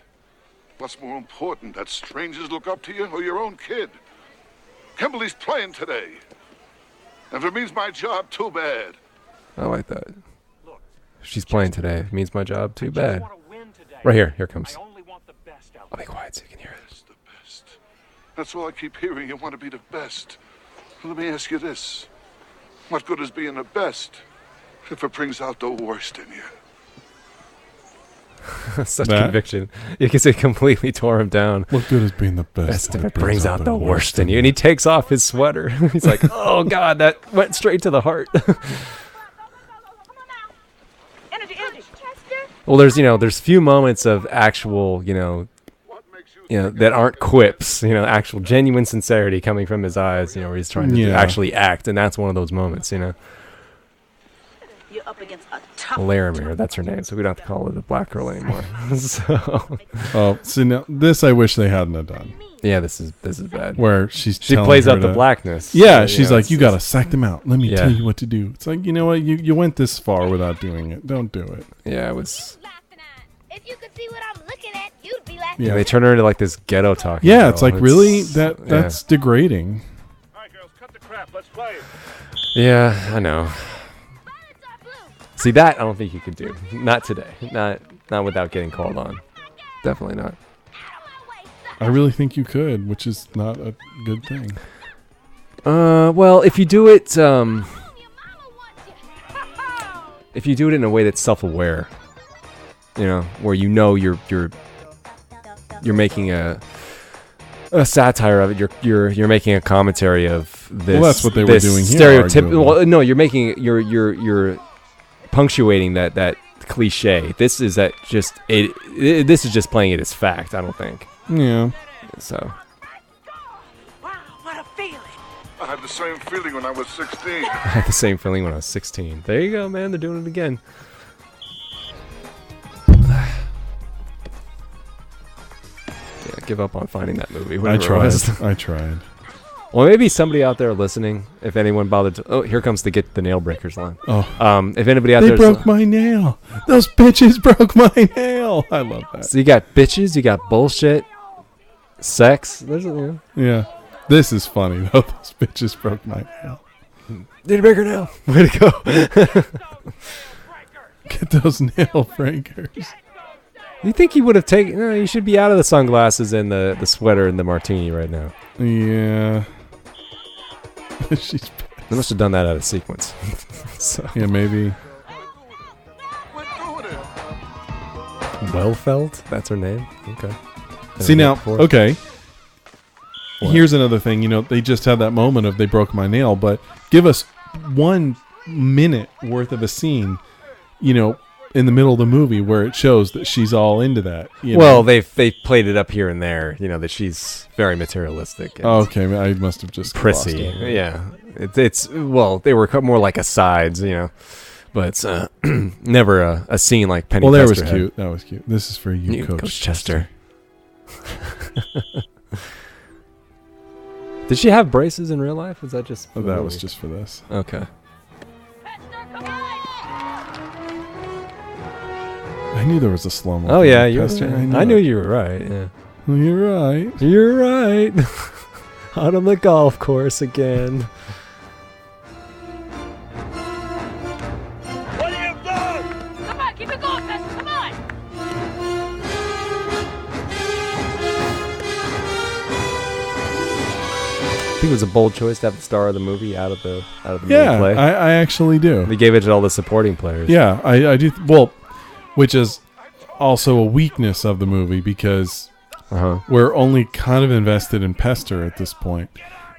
What's more important, that strangers look up to you or your own kid? Kimberly's playing today. And if it means my job, too bad. I like that. She's playing today. It means my job. Too bad. Right here. Here it comes. I'll be quiet so you can hear it. The best. That's all I keep hearing. You want to be the best. Let me ask you this. What good is being the best if it brings out the worst in you? Such conviction. You can say completely tore him down. What good is being the best if it brings out the worst in you? And he takes off his sweater. He's like, oh God, that went straight to the heart. Well, there's few moments of actual, that aren't quips, actual genuine sincerity coming from his eyes, where he's trying to actually act. And that's one of those moments, You're up against a tough. Laramie, that's her name, so we don't have to call her the black girl anymore. So now this I wish they hadn't have done. Yeah, this is bad. Where she plays out the blackness. Yeah, she's like, you gotta sack them out. Let me tell you what to do. It's like, you know what? You went this far without doing it. Don't do it. Yeah, it was. If you could see what I'm looking at, you'd be laughing. Yeah, they turn her into like this ghetto talking. Yeah, it's like really that's degrading. All right, girls, cut the crap. Let's play. Yeah, I know. See, that I don't think you could do. Not today. Not without getting called on. Definitely not. I really think you could, which is not a good thing. Well, if you do it, if you do it in a way that's self-aware, where you're making a satire of it, you're making a commentary of this. Well, that's what they were doing here. Stereotypical. Well, no, you're punctuating that cliche. This is this is just playing it as fact. I don't think. Yeah. So. I had the same feeling when I was 16. I had the same feeling when I was 16. There you go, man. They're doing it again. Yeah, give up on finding that movie. I tried. Well, maybe somebody out there listening, if anyone bothered to... Oh, here comes the nail breakers line. Oh. If anybody out there... They broke my nail. Those bitches broke my nail. I love that. So you got bitches, you got bullshit, sex. Yeah. This is funny, though. Those bitches broke my nail. Need to break her nail. Way to go. Get those nail breakers. You think he would have taken... No, you should be out of the sunglasses and the sweater and the martini right now. Yeah. They must have done that out of sequence. So. Yeah, maybe. Wellfeld? That's her name? Okay. See now, okay. What? Here's another thing. They just had that moment of they broke my nail, but give us 1 minute worth of a scene, in the middle of the movie where it shows that she's all into that. Well, they've played it up here and there, that she's very materialistic. Okay, I must have just prissy. Yeah, it's they were more like asides, but it's never a scene like Penny. Well, that was Pester cute. That was cute. This is for you, Coach Chester. Did she have braces in real life? Was that just? Oh, that was just for this. Okay. I knew there was a slow mo. Oh yeah, I knew you were right. Yeah. Well, you're right. You're right. Out on the golf course again. What have you done? Come on, keep it going, Fester. Come on. I think it was a bold choice to have the star of the movie out of the movie play. Yeah, I actually do. They gave it to all the supporting players. Yeah, I do. Well, which is also a weakness of the movie because we're only kind of invested in Pester at this point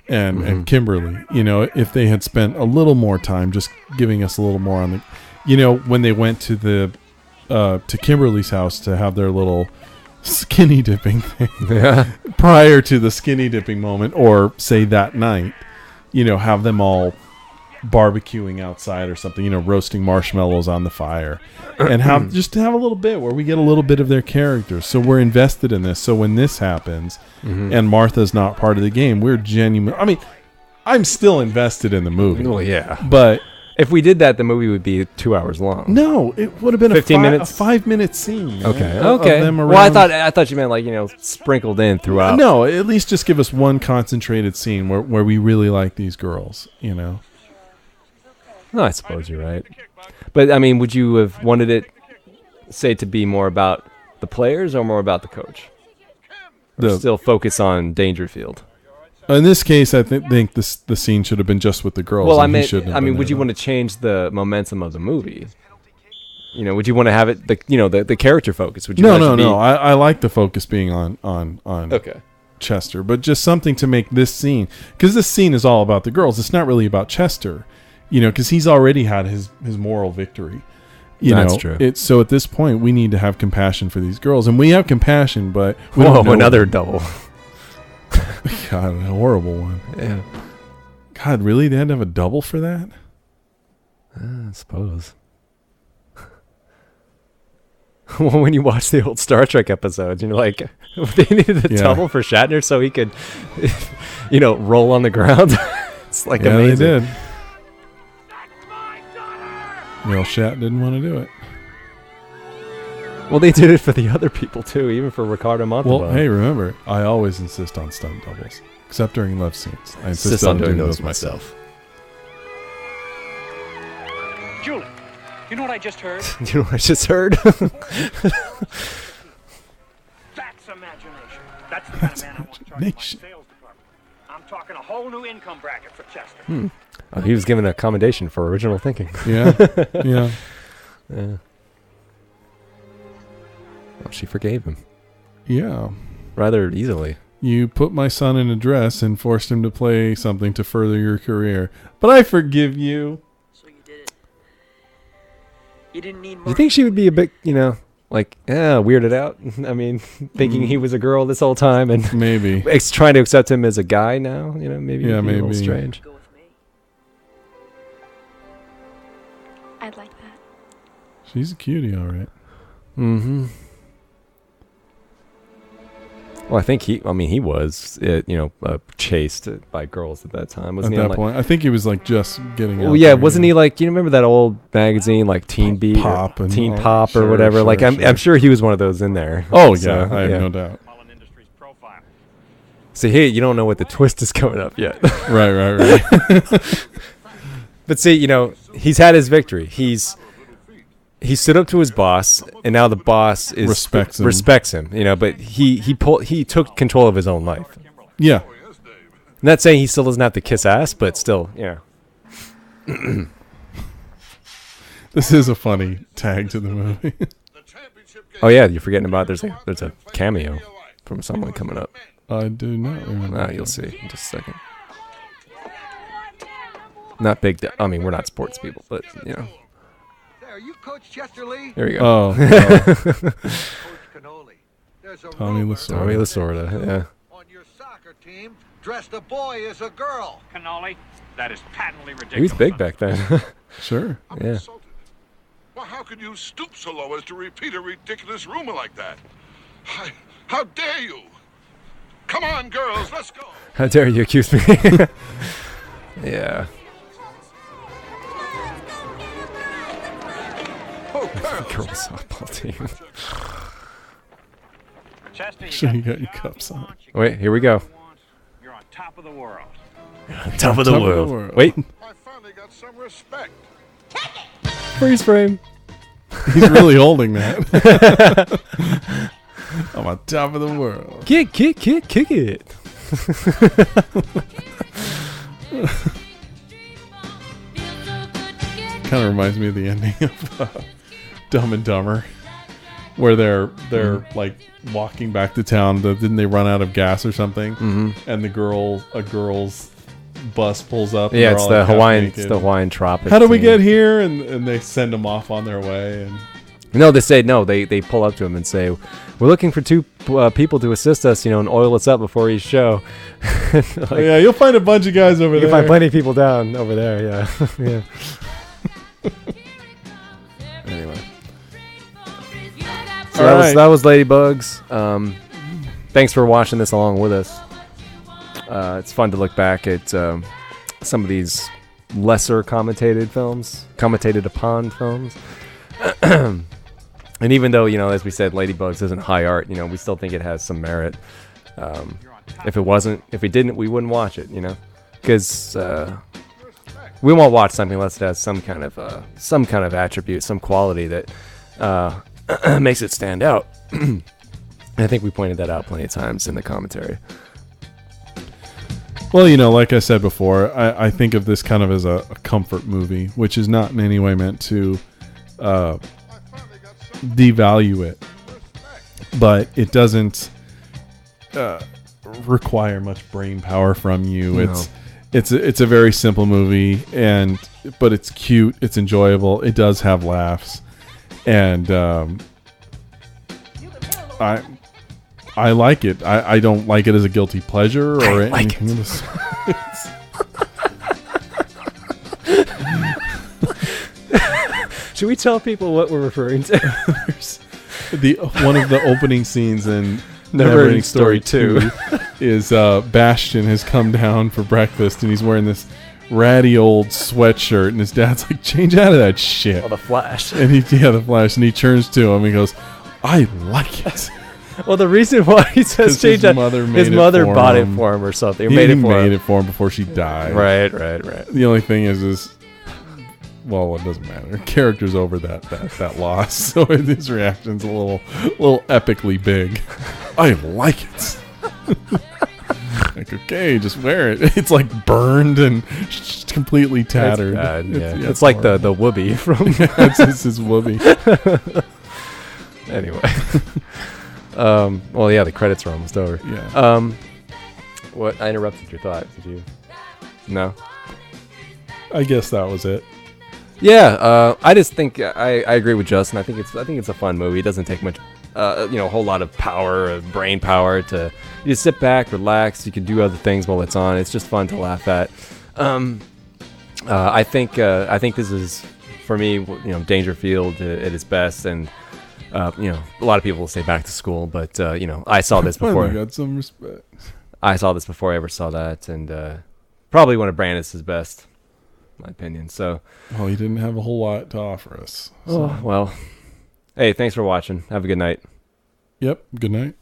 and Kimberly. If they had spent a little more time just giving us a little more on the, when they went to to Kimberly's house to have their little skinny dipping thing prior to the skinny dipping moment, or say that night, have them all barbecuing outside or something, roasting marshmallows on the fire, and have a little bit where we get a little bit of their characters, so we're invested in this. So when this happens and Martha's not part of the game, we're genuine. I mean, I'm still invested in the movie. Well, yeah, but if we did that, the movie would be 2 hours long. No, it would have been 15 minutes? a 5-minute scene. Okay. Of them well, around. I thought you meant sprinkled in throughout. No, at least just give us one concentrated scene where we really like these girls. No, I suppose you're right. But I mean, would you have wanted it, say, to be more about the players or more about the coach? Or still focus on Dangerfield? In this case, I think the scene should have been just with the girls. Well, I mean, would you want to change the momentum of the movie? Would you want to have it the character focus? Would you? No. I like the focus being on okay. Chester, but just something to make this scene, because this scene is all about the girls. It's not really about Chester, because he's already had his moral victory. That's true. So at this point, we need to have compassion for these girls, and we have compassion, but we don't know another double. God, a horrible one. Yeah. God, really? They had to have a double for that? I suppose. Well, when you watch the old Star Trek episodes, you're like, they needed a double for Shatner so he could, roll on the ground. It's like amazing. They did. Shat didn't want to do it. Well, they did it for the other people, too, even for Ricardo Montalban. Well, hey, remember, I always insist on stunt doubles, except during love scenes. I insist on doing those myself. Julie, you know what I just heard? You know what I just heard? That's imagination. That's the kind of man I want to charge my sales department. I'm talking a whole new income bracket for Chester. Oh, he was given a commendation for original thinking. Yeah, yeah. Yeah. Well, she forgave him. Yeah. Rather easily. You put my son in a dress and forced him to play something to further your career. But I forgive you. So you did it. You didn't need more. Do you think she would be a bit, weirded out? I mean, thinking he was a girl this whole time and maybe trying to accept him as a guy now. Maybe yeah, it'd be maybe a little strange. Go with me. I'd like that. She's a cutie, all right. Mm-hmm. Well, I think he was, chased by girls at that time. Wasn't At he that point, I think he was just getting out. Well, yeah, wasn't he like, remember that old magazine like Teen Beat, Pop and Teen all- Pop or sure, whatever? sure, I'm sure he was one of those in there. Oh, So, yeah, I have no doubt. See, hey, you don't know what the twist is coming up yet. Right. But see, he's had his victory. He stood up to his boss, and now the boss respects him. But he took control of his own life. Yeah. I'm not saying he still doesn't have to kiss ass, but still, This is a funny tag to the movie. Oh yeah, you're forgetting about there's a cameo from someone coming up. I do not remember. You'll see in just a second. Not big. I mean, we're not sports people, but There, you Coach Chester Lee? There you go. Oh. Coach Cannoli. There's a Tommy rumor Lasorda. Yeah. on your soccer team dressed a boy as a girl. Cannoli, that is patently ridiculous. He was big back then. Sure. Yeah. Well, how could you stoop so low as to repeat a ridiculous rumor like that? How dare you? Come on, girls, let's go. How dare you accuse me? Yeah. Girls softball team. Chester, Sure, you got your cups on. Wait, here we go. You're on top of the world. Top of the world. Wait. I finally got some respect. Freeze frame. He's really holding that. I'm on top of the world. Kick it. Kind of reminds me of the ending of Dumb and Dumber, where they're like walking back to town. Didn't they run out of gas or something? Mm-hmm. And a girl's bus pulls up. Yeah, and it's they're all, the like, Hawaiian. half It's naked. the Hawaiian tropics. How do we thing. get here? And they send them off on their way. And No, they say no. They pull up to him and say, "We're looking for two people to assist us, and oil us up before each show." oh, yeah, you'll find a bunch of guys over you there. can find plenty of people down over there. Yeah, yeah. Anyway, so that was Ladybugs. Thanks for watching this along with us. It's fun to look back at some of these lesser commentated upon films. And even though, as we said, Ladybugs isn't high art, we still think it has some merit. If it didn't, we wouldn't watch it, because we won't watch something unless it has some kind of attribute, some quality that makes it stand out. I think we pointed that out plenty of times in the commentary. Well, like I said before, I think of this kind of as a comfort movie, which is not in any way meant to devalue it, but it doesn't require much brain power from you. No. It's a very simple movie, but it's cute, it's enjoyable, it does have laughs, and I like it. I don't like it as a guilty pleasure or anything of the sort. Should we tell people what we're referring to? One of the opening scenes in Neverending Story 2 is Bastion has come down for breakfast and he's wearing this ratty old sweatshirt and his dad's like, change out of that shit. Oh, the Flash. And the Flash, and he turns to him and goes, I like it. Well, the reason why he says change his that, mother bought it for him or something. Or He made it for him before she died. Right. The only thing is well, it doesn't matter. Character's over that loss, so his reaction's a little epically big. I like it. Like, okay, just wear it. It's like burned and completely tattered. It's bad, yeah. It's like the whoopee from. It's his whoopee. Anyway. Well, yeah, the credits are almost over. Yeah. What? I interrupted your thought. Did you? No. I guess that was it. Yeah. I just think I agree with Justin. I think it's a fun movie. It doesn't take much. A whole lot of power, brain power to you just sit back, relax. You can do other things while it's on. It's just fun to laugh at. I think this is, for me, Dangerfield at its best, and a lot of people will say Back to School, but I saw this before. I got some respect. I saw this before I ever saw that, and probably one of Brandis' best, in my opinion. So, well, he didn't have a whole lot to offer us. So. Oh well. Hey, thanks for watching. Have a good night. Yep. Good night.